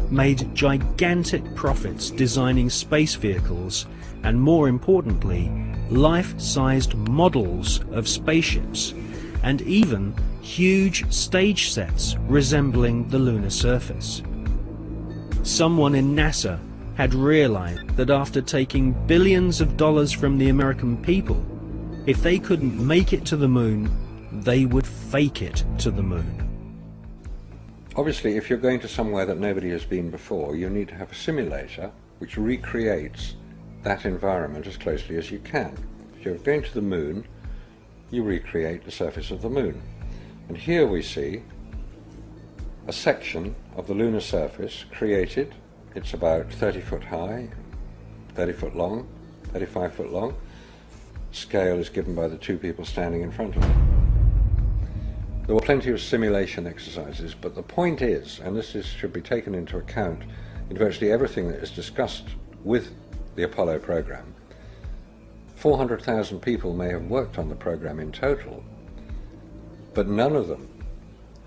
made gigantic profits designing space vehicles and, more importantly, life-sized models of spaceships, and even huge stage sets resembling the lunar surface. Someone in NASA had realized that after taking billions of dollars from the American people, if they couldn't make it to the moon, they would fake it to the moon. Obviously, if you're going to somewhere that nobody has been before, you need to have a simulator which recreates that environment as closely as you can. If you're going to the moon, you recreate the surface of the moon. And here we see a section of the lunar surface created. It's about 30 foot high, 30 foot long, 35 foot long. Scale is given by the two people standing in front of it. There were plenty of simulation exercises, but the point is, and this should be taken into account in virtually everything that is discussed with the Apollo program, 400,000 people may have worked on the program in total, but none of them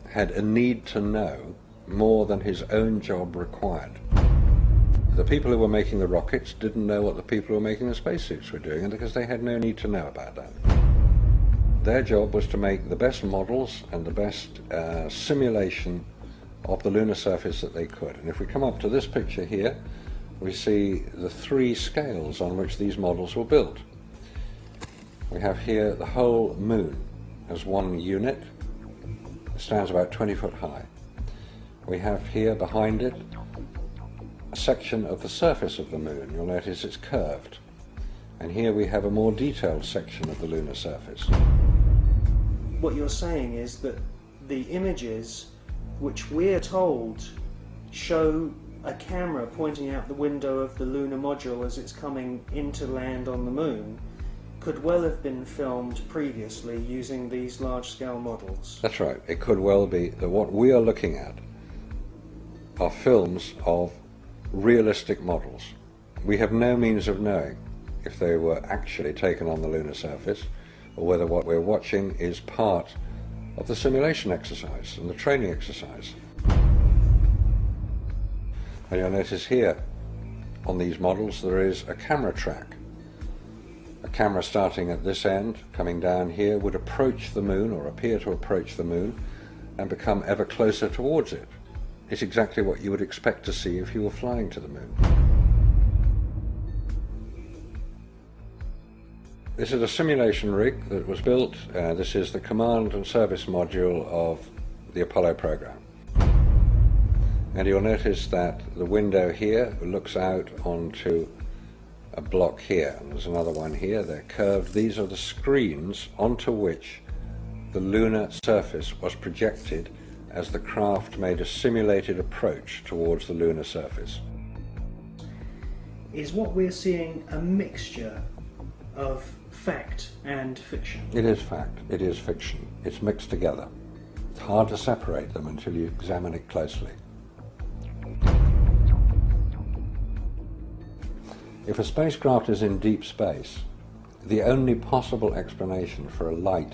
had a need to know more than his own job required. The people who were making the rockets didn't know what the people who were making the spacesuits were doing, and because they had no need to know about that. Their job was to make the best models and the best simulation of the lunar surface that they could. And if we come up to this picture here, we see the three scales on which these models were built. We have here the whole moon as one unit. It stands about 20 foot high. We have here behind it a section of the surface of the moon. You'll notice it's curved. And here we have a more detailed section of the lunar surface. What you're saying is that the images which we're told show a camera pointing out the window of the lunar module as it's coming into land on the moon could well have been filmed previously using these large-scale models. That's right. It could well be that what we are looking at are films of realistic models. We have no means of knowing if they were actually taken on the lunar surface or whether what we're watching is part of the simulation exercise and the training exercise. And you'll notice here on these models there is a camera track. A camera starting at this end, coming down here, would approach the moon or appear to approach the moon and become ever closer towards it. It's exactly what you would expect to see if you were flying to the moon. This is a simulation rig that was built. This is the command and service module of the Apollo program. And you'll notice that the window here looks out onto a block here, and there's another one here. They're curved. These are the screens onto which the lunar surface was projected as the craft made a simulated approach towards the lunar surface. Is what we're seeing a mixture of fact and fiction? It is fact, it is fiction. It's mixed together. It's hard to separate them until you examine it closely. If a spacecraft is in deep space, the only possible explanation for a light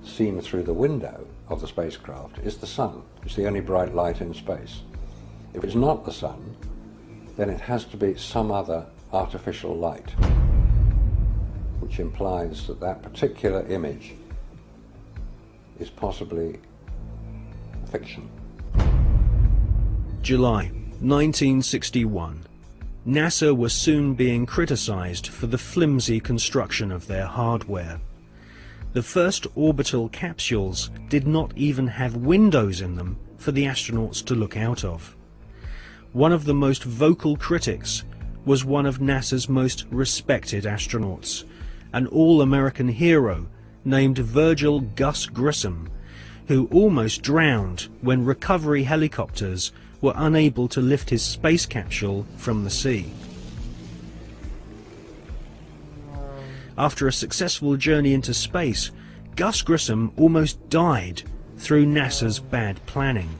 seen through the window of the spacecraft is the sun. It's the only bright light in space. If it's not the sun, then it has to be some other artificial light, which implies that that particular image is possibly fiction. July 1961. NASA was soon being criticized for the flimsy construction of their hardware. The first orbital capsules did not even have windows in them for the astronauts to look out of. One of the most vocal critics was one of NASA's most respected astronauts, an all-American hero named Virgil Gus Grissom, who almost drowned when recovery helicopters were unable to lift his space capsule from the sea. After a successful journey into space, Gus Grissom almost died through NASA's bad planning.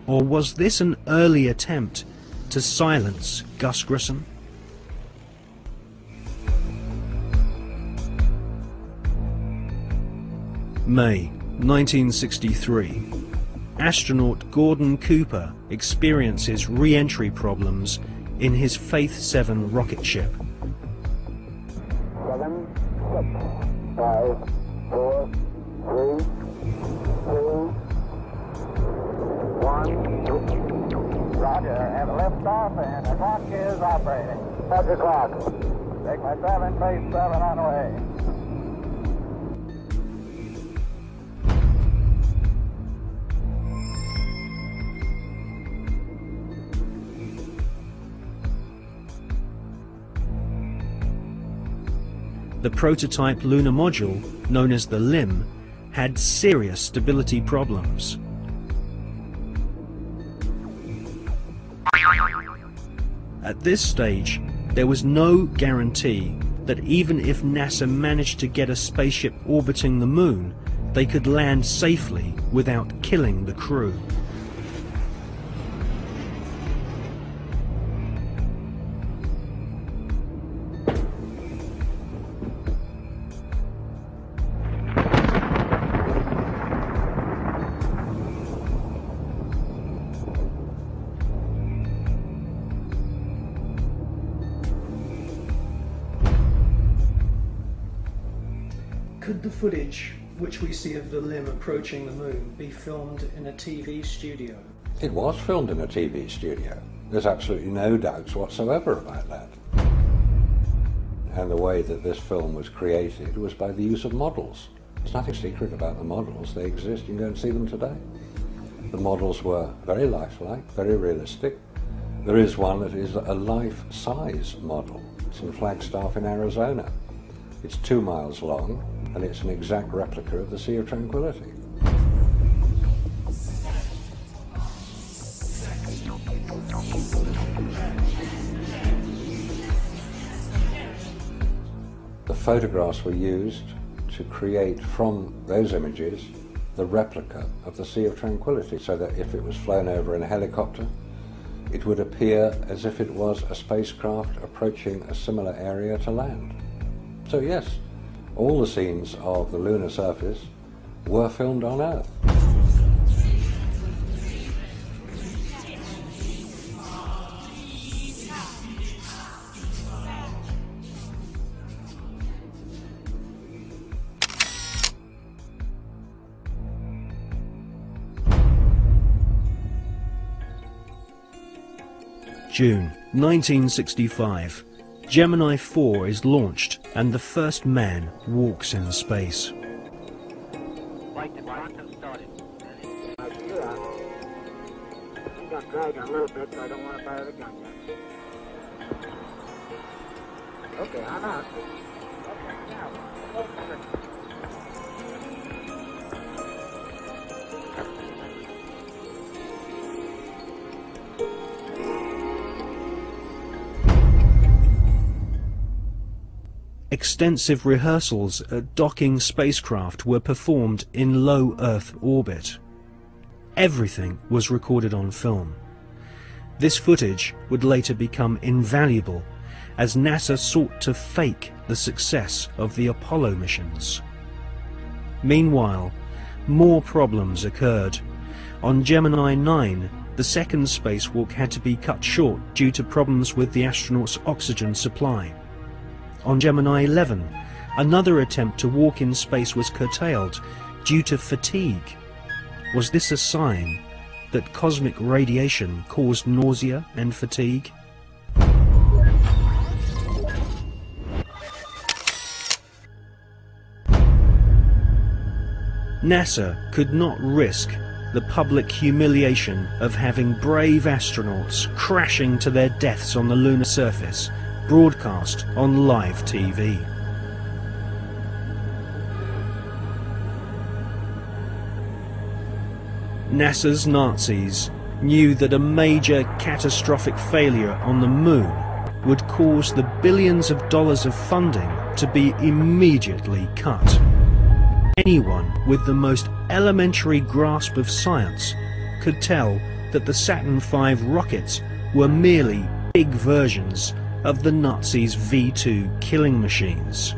Or was this an early attempt to silence Gus Grissom? May 1963. Astronaut Gordon Cooper experiences re-entry problems in his Faith 7 rocket ship. 7, 6, 5, 4, 3, 2, 1. Roger, have lift off and the clock is operating. Roger clock. Take my 7, base 7 on the way. The prototype lunar module, known as the LIM, had serious stability problems. At this stage, there was no guarantee that even if NASA managed to get a spaceship orbiting the moon, they could land safely without killing the crew. Could the footage which we see of the LIM approaching the moon be filmed in a TV studio? It was filmed in a TV studio. There's absolutely no doubts whatsoever about that. And the way that this film was created was by the use of models. There's nothing secret about the models. They exist. You can go and see them today. The models were very lifelike, very realistic. There is one that is a life-size model. It's in Flagstaff in Arizona. It's 2 miles long, and it's an exact replica of the Sea of Tranquility. The photographs were used to create from those images the replica of the Sea of Tranquility, so that if it was flown over in a helicopter, it would appear as if it was a spacecraft approaching a similar area to land. So yes, all the scenes of the lunar surface were filmed on Earth. June 1965. Gemini 4 is launched and the first man walks in space. Flight department started. I think I'm dragging a little bit, so I don't want to fire the gun yet. Okay, I'm out. Okay, now. Extensive rehearsals at docking spacecraft were performed in low Earth orbit. Everything was recorded on film. This footage would later become invaluable as NASA sought to fake the success of the Apollo missions. Meanwhile, more problems occurred. On Gemini 9, the second spacewalk had to be cut short due to problems with the astronauts' oxygen supply. On Gemini 11, another attempt to walk in space was curtailed due to fatigue. Was this a sign that cosmic radiation caused nausea and fatigue? NASA could not risk the public humiliation of having brave astronauts crashing to their deaths on the lunar surface broadcast on live TV. NASA's Nazis knew that a major catastrophic failure on the moon would cause the billions of dollars of funding to be immediately cut. Anyone with the most elementary grasp of science could tell that the Saturn V rockets were merely big versions of the Nazis' V-2 killing machines.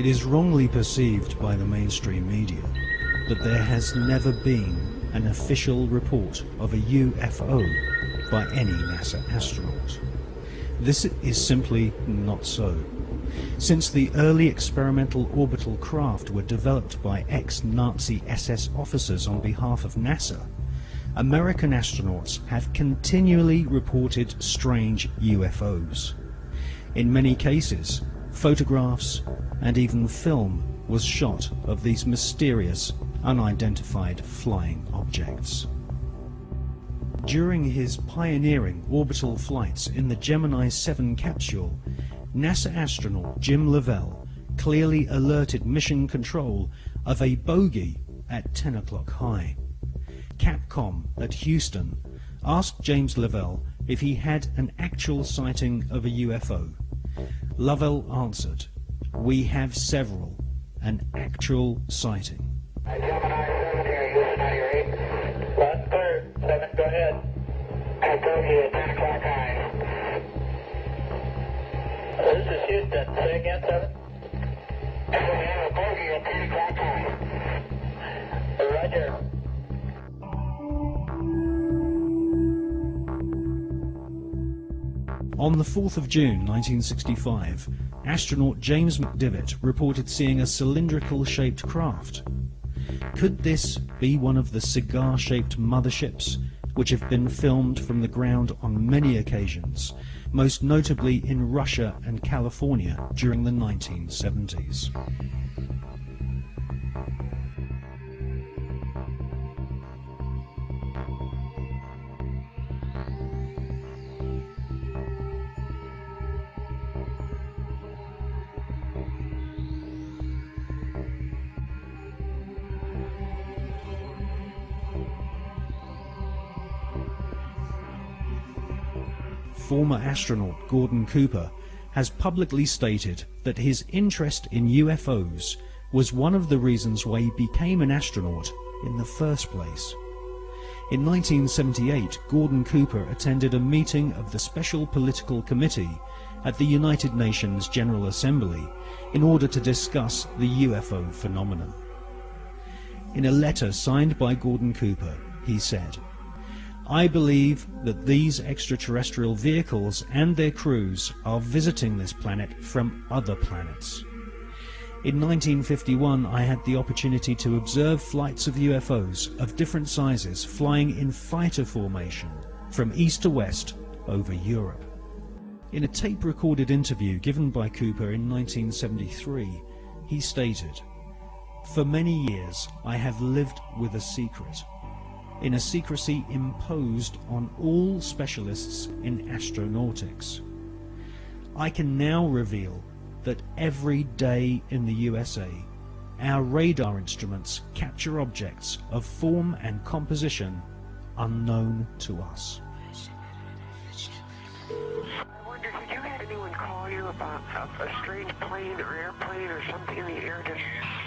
It is wrongly perceived by the mainstream media that there has never been an official report of a UFO by any NASA astronaut. This is simply not so. since the early experimental orbital craft were developed by ex-Nazi SS officers on behalf of NASA, American astronauts have continually reported strange UFOs. In many cases, photographs and even film was shot of these mysterious, unidentified flying objects. During his pioneering orbital flights in the Gemini 7 capsule, NASA astronaut Jim Lovell clearly alerted Mission Control of a bogey at 10 o'clock high. Capcom at Houston asked James Lovell if he had an actual sighting of a UFO. Lovell answered, "We have several, an actual sighting." Gemini 7 here, Houston, are you ready? That's clear. 7, go ahead. I told you at 10 o'clock high. This is Houston. Say again, 7? We have a bogey at 10 o'clock high. Roger. On the 4th of June 1965, astronaut James McDivitt reported seeing a cylindrical-shaped craft. Could this be one of the cigar-shaped motherships which have been filmed from the ground on many occasions, most notably in Russia and California during the 1970s? Former astronaut Gordon Cooper has publicly stated that his interest in UFOs was one of the reasons why he became an astronaut in the first place. In 1978, Gordon Cooper attended a meeting of the Special Political Committee at the United Nations General Assembly in order to discuss the UFO phenomenon. In a letter signed by Gordon Cooper, he said, "I believe that these extraterrestrial vehicles and their crews are visiting this planet from other planets. In 1951, I had the opportunity to observe flights of UFOs of different sizes flying in fighter formation from east to west over Europe." In a tape-recorded interview given by Cooper in 1973, he stated, "For many years I have lived with a secret, in a secrecy imposed on all specialists in astronautics. I can now reveal that every day in the USA, our radar instruments capture objects of form and composition unknown to us." I wonder, did you have anyone call you about a strange plane or airplane or something in the air?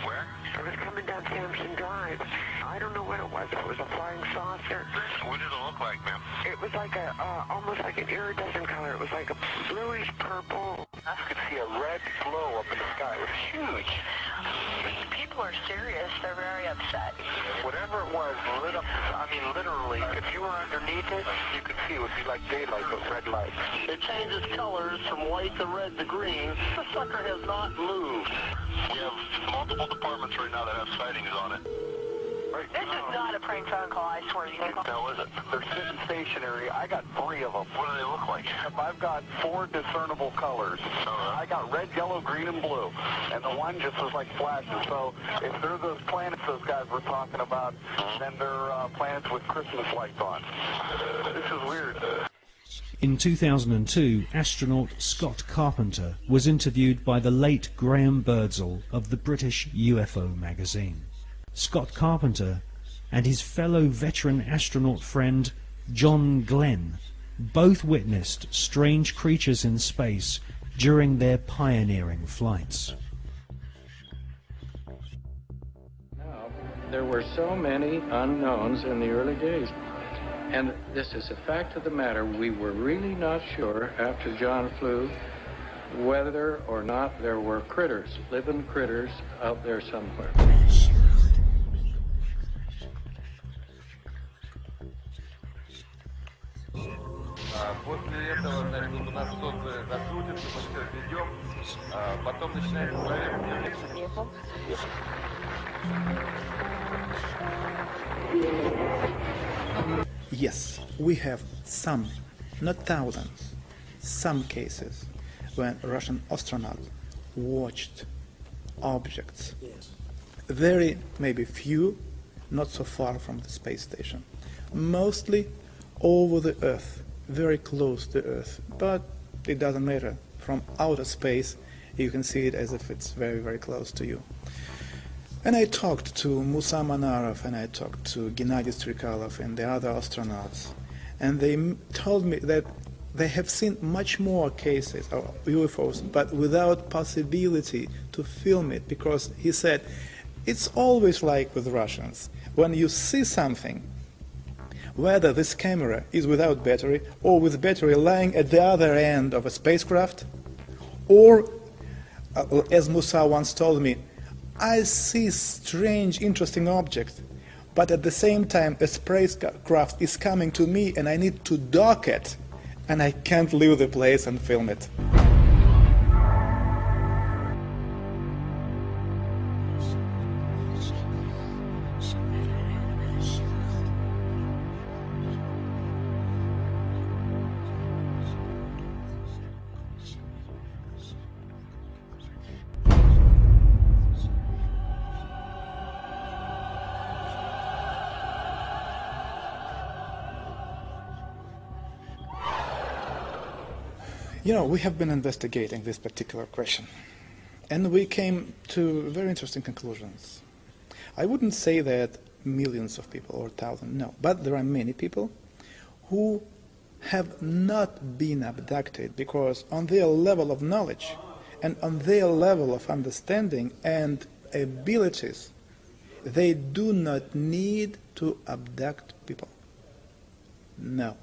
Where? I was coming down Sampson Drive. I don't know what it was. If it was a flying saucer. What did it look like, ma'am? It was like a, almost like an iridescent color. It was like a bluish purple. I could see a red glow up in the sky. It was huge. People are serious. They're very upset. Whatever it was lit up. I mean, literally, if you were underneath it, you could see it would be like daylight, those red lights. It changes colors from white to red to green. The sucker has not moved. We have multiple departments right now that have sightings on it. This is not a prank phone call, I swear you can call. How is it? They're sitting stationary. I got 3 of them. What do they look like? I've got 4 discernible colors. I got red, yellow, green, and blue. And the one just was like flashes. So if they're those planets those guys were talking about, then they're planets with Christmas lights on. This is weird. In 2002, astronaut Scott Carpenter was interviewed by the late Graham Birdsall of the British UFO magazine. Scott Carpenter and his fellow veteran astronaut friend John Glenn both witnessed strange creatures in space during their pioneering flights. Now, there were so many unknowns in the early days. And this is a fact of the matter. We were really not sure after John flew whether or not there were critters, living critters out there somewhere. После после этого, значит, вот у нас тот закрутится, мы все введем, потом начинается проверка. Yes, we have some, not thousands, some cases when Russian astronauts watched objects, very maybe few, not so far from the space station, mostly over the Earth, very close to Earth, but it doesn't matter. From outer space, you can see it as if it's very, very close to you. And I talked to Musa Manarov and I talked to Gennady Strikalov and the other astronauts, and they told me that they have seen much more cases of UFOs, but without possibility to film it, because he said, it's always like with Russians. When you see something, whether this camera is without battery or with battery lying at the other end of a spacecraft, or, as Musa once told me, I see strange, interesting objects, but at the same time a spacecraft is coming to me and I need to dock it, and I can't leave the place and film it. You know, we have been investigating this particular question, and we came to very interesting conclusions. I wouldn't say that millions of people or thousands, no, but there are many people who have not been abducted because on their level of knowledge and on their level of understanding and abilities, they do not need to abduct people. No.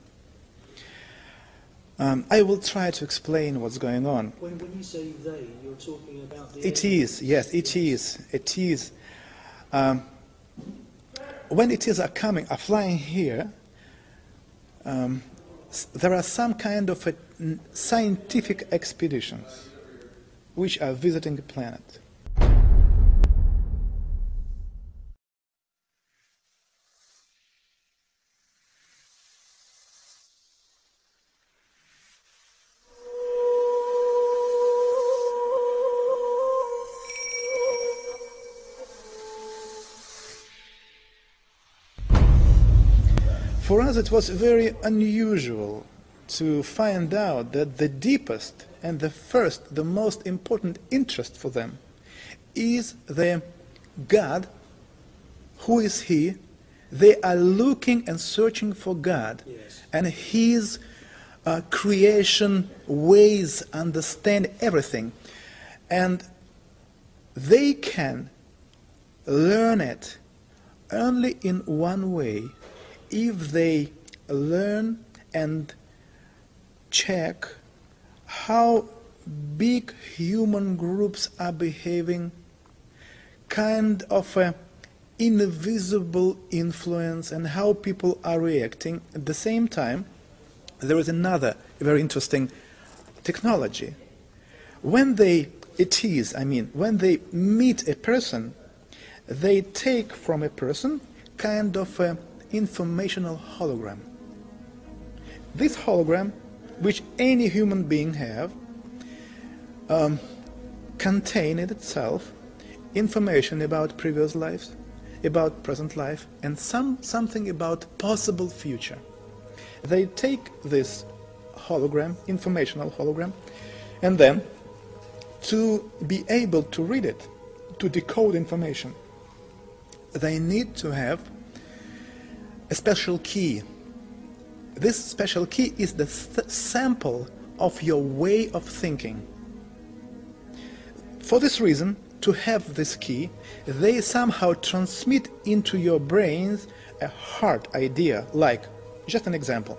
I will try to explain what's going on. When you say they, you're talking about the... It is, yes, it is. It is. When it is flying here, there are some kind of scientific expeditions which are visiting the planet. For us, it was very unusual to find out that the deepest and the most important interest for them is the God. Who is He? They are looking and searching for God, and His creation, ways, understand everything. And they can learn it only in one way, if they learn and check how big human groups are behaving, kind of an invisible influence, and how people are reacting. At the same time, there is another very interesting technology. When they meet a person, they take from a person kind of a informational hologram. This hologram, which any human being have, contain in itself information about previous lives, about present life, and something about possible future. They take this hologram, informational hologram, and then to be able to read it, to decode information, they need to have a special key. This special key is the sample of your way of thinking. For this reason, to have this key, they somehow transmit into your brains a hard idea, like, just an example,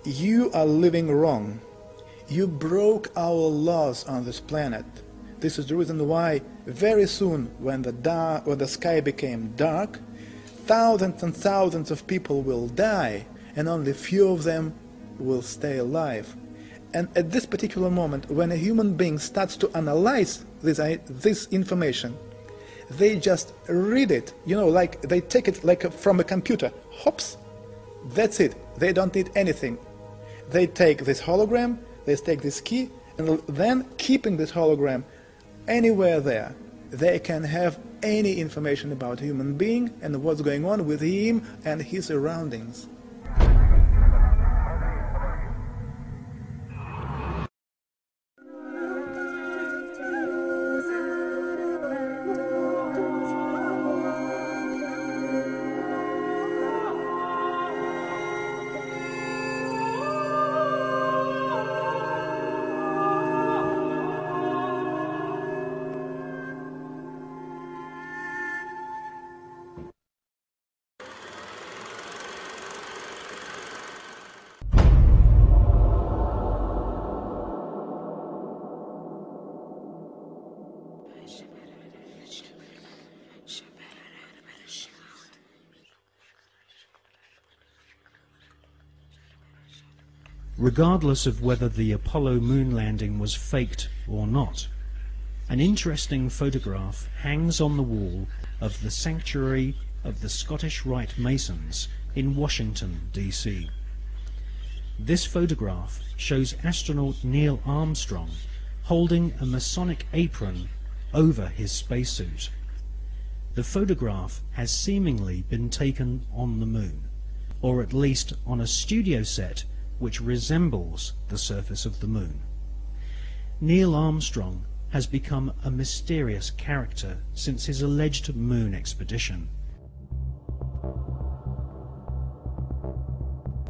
you are living wrong. You broke our laws on this planet. This is the reason why very soon, when the sky became dark, thousands and thousands of people will die, and only few of them will stay alive. And at this particular moment, when a human being starts to analyze this information, they just read it, you know, like they take it like from a computer. Hops, that's it. They don't need anything. They take this hologram, they take this key, and then keeping this hologram anywhere there, they can have any information about a human being and what's going on with him and his surroundings. Regardless of whether the Apollo moon landing was faked or not, an interesting photograph hangs on the wall of the Sanctuary of the Scottish Rite Masons in Washington, D.C. This photograph shows astronaut Neil Armstrong holding a Masonic apron over his spacesuit. The photograph has seemingly been taken on the moon, or at least on a studio set which resembles the surface of the moon. Neil Armstrong has become a mysterious character since his alleged moon expedition.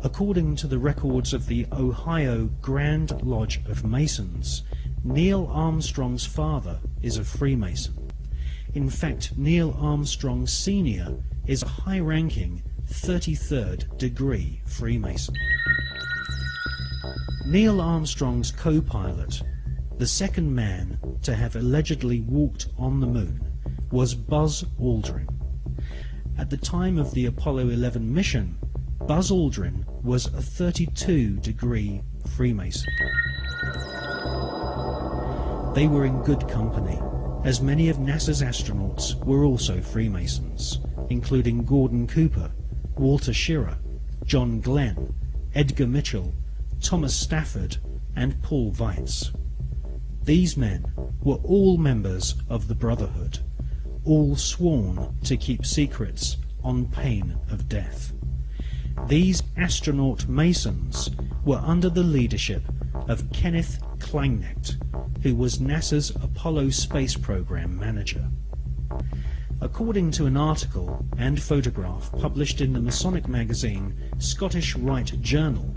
According to the records of the Ohio Grand Lodge of Masons, Neil Armstrong's father is a Freemason. In fact, Neil Armstrong Sr. is a high-ranking 33rd degree Freemason. Neil Armstrong's co-pilot, the second man to have allegedly walked on the moon, was Buzz Aldrin. At the time of the Apollo 11 mission, Buzz Aldrin was a 32 degree Freemason. They were in good company, as many of NASA's astronauts were also Freemasons, including Gordon Cooper, Walter Schirra, John Glenn, Edgar Mitchell, Thomas Stafford, and Paul Weitz. These men were all members of the Brotherhood, all sworn to keep secrets on pain of death. These astronaut Masons were under the leadership of Kenneth Kleineknecht, who was NASA's Apollo space program manager. According to an article and photograph published in the Masonic magazine Scottish Rite Journal,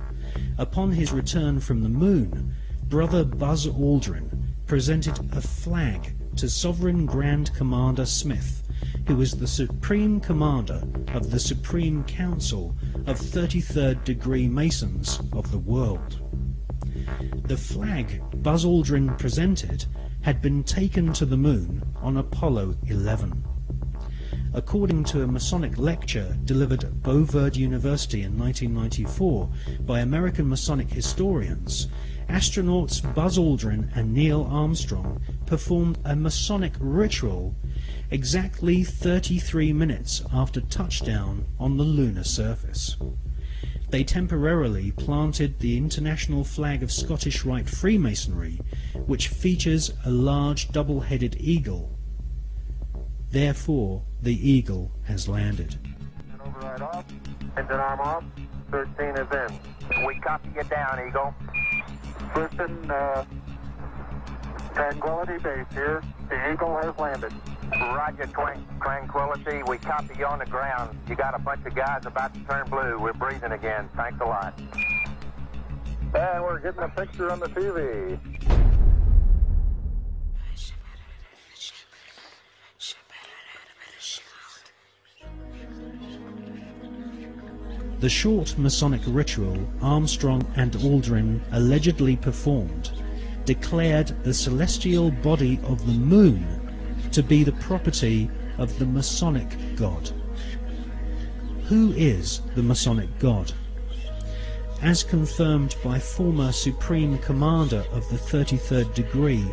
upon his return from the moon, Brother Buzz Aldrin presented a flag to Sovereign Grand Commander Smith, who was the Supreme Commander of the Supreme Council of 33rd degree Masons of the world. The flag Buzz Aldrin presented had been taken to the moon on Apollo 11. According to a Masonic lecture delivered at Beauverde University in 1994 by American Masonic historians, astronauts Buzz Aldrin and Neil Armstrong performed a Masonic ritual exactly 33 minutes after touchdown on the lunar surface. They temporarily planted the international flag of Scottish Rite Freemasonry, which features a large double-headed eagle. Therefore, the eagle has landed. Override off. Engine arm off. 13 is in. We copy you down, Eagle. Listen, Tranquility Base here. The Eagle has landed. Roger, Tranquility. We copy you on the ground. You got a bunch of guys about to turn blue. We're breathing again. Thanks a lot. And we're getting a picture on the TV. The short Masonic ritual Armstrong and Aldrin allegedly performed declared the celestial body of the moon to be the property of the Masonic God. Who is the Masonic God? as confirmed by former Supreme Commander of the 33rd Degree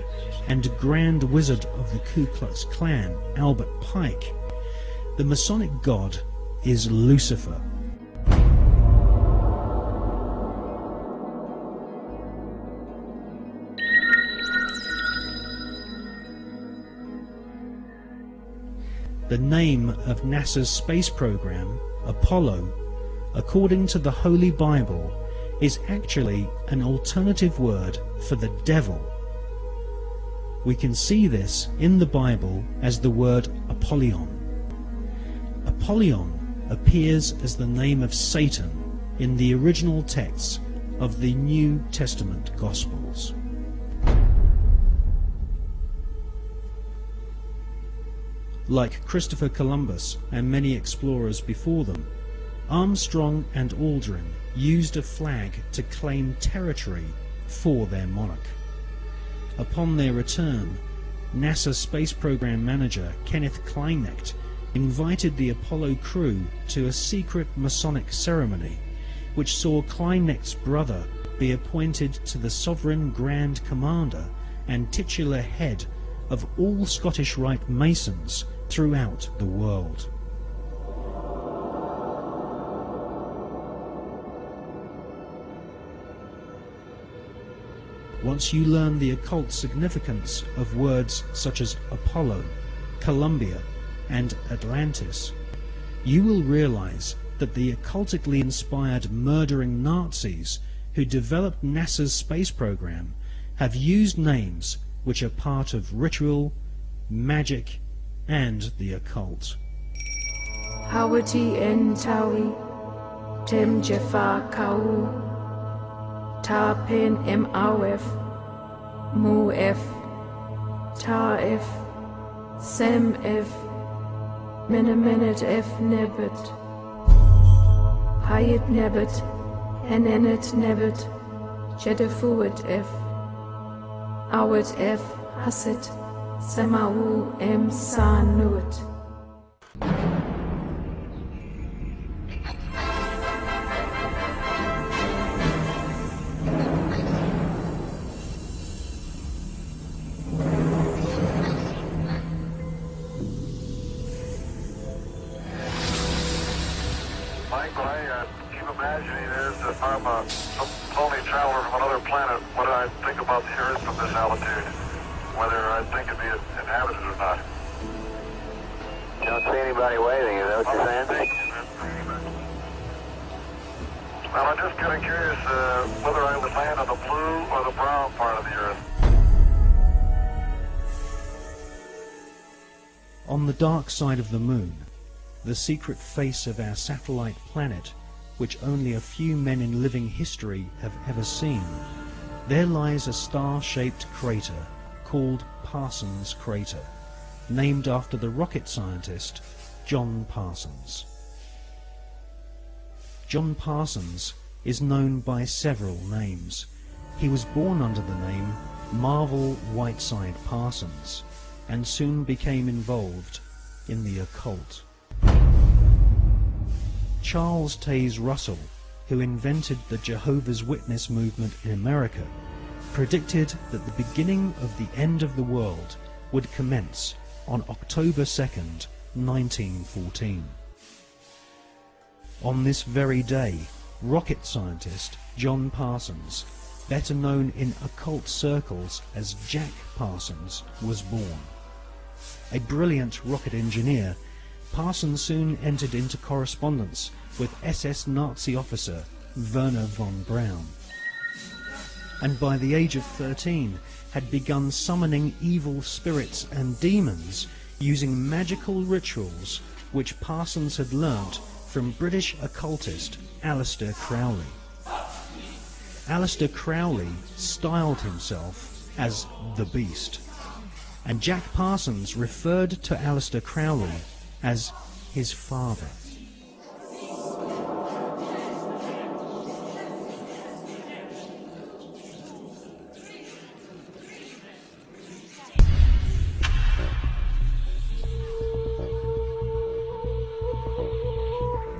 and Grand Wizard of the Ku Klux Klan, Albert Pike, the Masonic god is Lucifer. The name of NASA's space program, Apollo, according to the Holy Bible, is actually an alternative word for the devil. We can see this in the Bible as the word Apollyon. Apollyon appears as the name of Satan in the original texts of the New Testament Gospels. Like Christopher Columbus and many explorers before them, Armstrong and Aldrin used a flag to claim territory for their monarch. Upon their return, NASA Space Program Manager Kenneth Kleinecht invited the Apollo crew to a secret Masonic ceremony, which saw Kleinecht's brother be appointed to the Sovereign Grand Commander and titular head of all Scottish Rite Masons throughout the world. Once you learn the occult significance of words such as Apollo, Columbia, and Atlantis, you will realize that the occultically inspired murdering Nazis who developed NASA's space program have used names which are part of ritual, magic, and the occult. Hawati en tawi, tem jafar kau, ta pen em awef, mu f, ta f, sem f, menemenet f nebet, hayet nebet, enenet nebet, jedefuet f, awet f, haset, Samau em sanuit. Mike, what I keep imagining is if I'm a lonely traveler from another planet, what I think about the Earth from this altitude. Whether I think it'd be inhabited or not. You don't see anybody waving, is that what you're saying? Well, I'm just kind of curious whether I would land on the blue or the brown part of the Earth. On the dark side of the moon, the secret face of our satellite planet, which only a few men in living history have ever seen, there lies a star-shaped crater called Parsons Crater, named after the rocket scientist John Parsons. John Parsons is known by several names. He was born under the name Marvel Whiteside Parsons and soon became involved in the occult. Charles Taze Russell, who invented the Jehovah's Witness movement in America, predicted that the beginning of the end of the world would commence on October 2nd, 1914. On this very day, rocket scientist John Parsons, better known in occult circles as Jack Parsons, was born. A brilliant rocket engineer, Parsons soon entered into correspondence with SS Nazi officer Werner von Braun, and by the age of 13 had begun summoning evil spirits and demons using magical rituals which Parsons had learnt from British occultist Aleister Crowley. Aleister Crowley styled himself as the Beast, and Jack Parsons referred to Aleister Crowley as his father.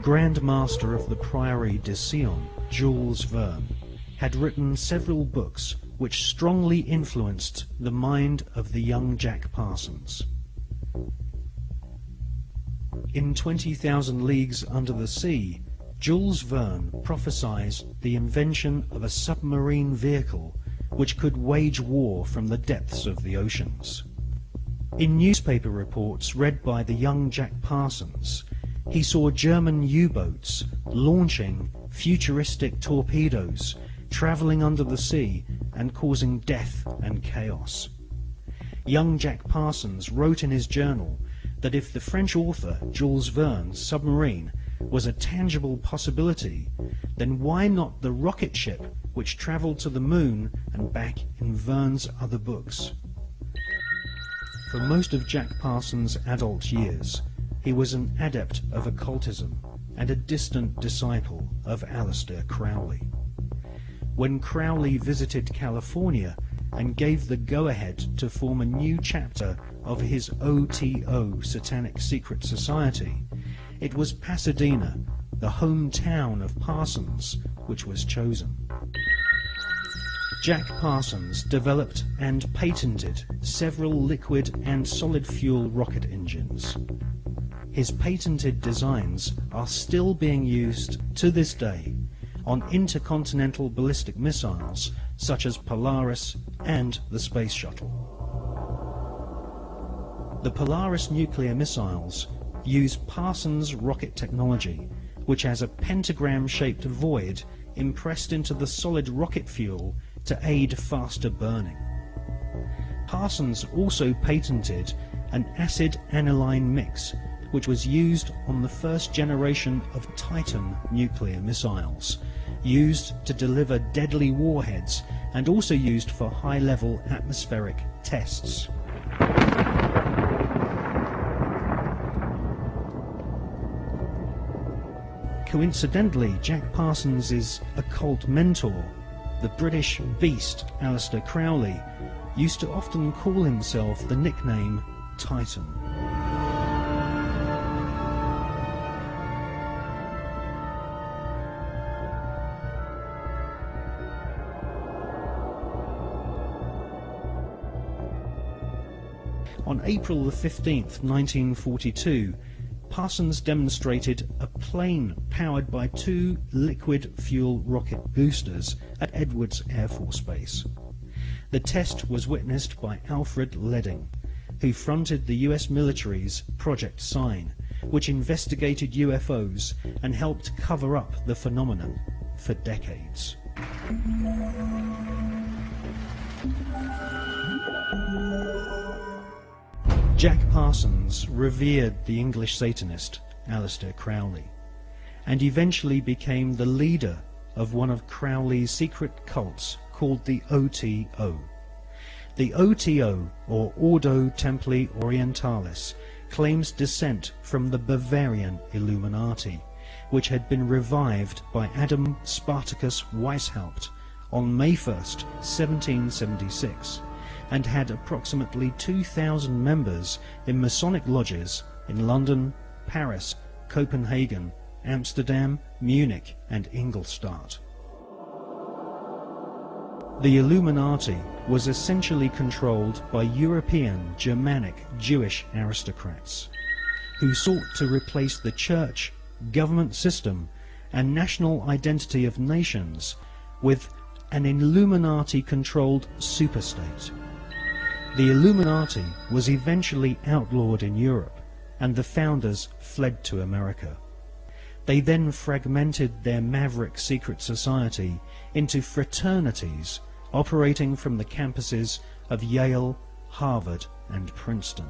Grand Master of the Priory de Sion, Jules Verne, had written several books which strongly influenced the mind of the young Jack Parsons. In 20,000 Leagues Under the Sea, Jules Verne prophesies the invention of a submarine vehicle which could wage war from the depths of the oceans. In newspaper reports read by the young Jack Parsons, he saw German U-boats launching futuristic torpedoes, travelling under the sea and causing death and chaos. Young Jack Parsons wrote in his journal that if the French author Jules Verne's submarine was a tangible possibility, then why not the rocket ship which travelled to the moon and back in Verne's other books? For most of Jack Parsons' adult years, he was an adept of occultism and a distant disciple of Aleister Crowley. When Crowley visited California and gave the go-ahead to form a new chapter of his OTO Satanic Secret Society, it was Pasadena, the hometown of Parsons, which was chosen. Jack Parsons developed and patented several liquid and solid fuel rocket engines. His patented designs are still being used to this day on intercontinental ballistic missiles such as Polaris and the Space Shuttle. The Polaris nuclear missiles use Parsons rocket technology, which has a pentagram-shaped void impressed into the solid rocket fuel to aid faster burning. Parsons also patented an acid aniline mix, which was used on the first generation of Titan nuclear missiles, used to deliver deadly warheads and also used for high-level atmospheric tests. Coincidentally, Jack Parsons' occult mentor, the British beast Aleister Crowley, used to often call himself the nickname Titan. On April the 15th, 1942, Parsons demonstrated a plane powered by 2 liquid fuel rocket boosters at Edwards Air Force Base. The test was witnessed by Alfred Ledding, who fronted the US military's Project Sign, which investigated UFOs and helped cover up the phenomenon for decades. Jack Parsons revered the English Satanist Aleister Crowley, and eventually became the leader of one of Crowley's secret cults called the OTO. The OTO, or Ordo Templi Orientalis, claims descent from the Bavarian Illuminati, which had been revived by Adam Spartacus Weishaupt on May 1st, 1776, and had approximately 2,000 members in Masonic lodges in London, Paris, Copenhagen, Amsterdam, Munich and Ingolstadt. The Illuminati was essentially controlled by European, Germanic, Jewish aristocrats, who sought to replace the church, government system and national identity of nations with an Illuminati-controlled superstate. The Illuminati was eventually outlawed in Europe, and the founders fled to America. They then fragmented their maverick secret society into fraternities operating from the campuses of Yale, Harvard, and Princeton.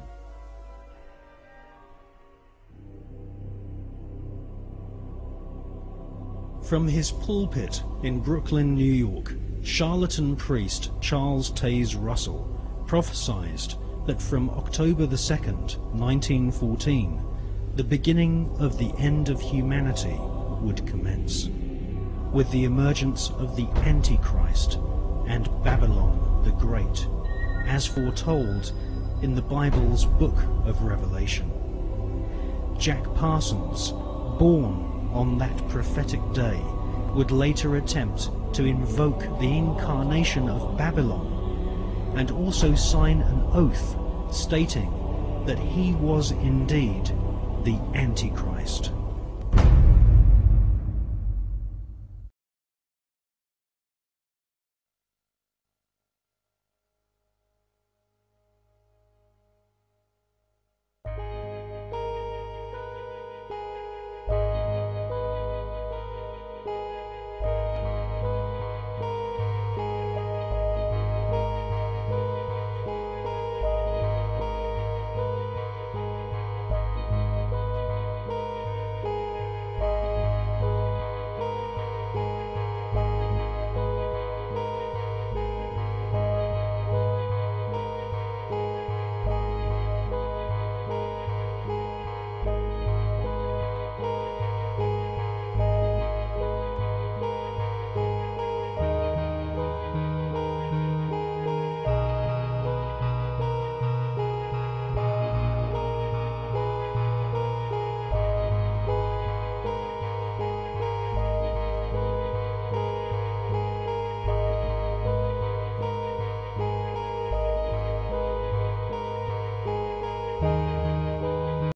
From his pulpit in Brooklyn, New York, charlatan priest Charles Taze Russell prophesied that from October the 2nd, 1914, the beginning of the end of humanity would commence, with the emergence of the Antichrist and Babylon the Great, as foretold in the Bible's Book of Revelation. Jack Parsons, born on that prophetic day, would later attempt to invoke the incarnation of Babylon and also sign an oath stating that he was indeed the Antichrist.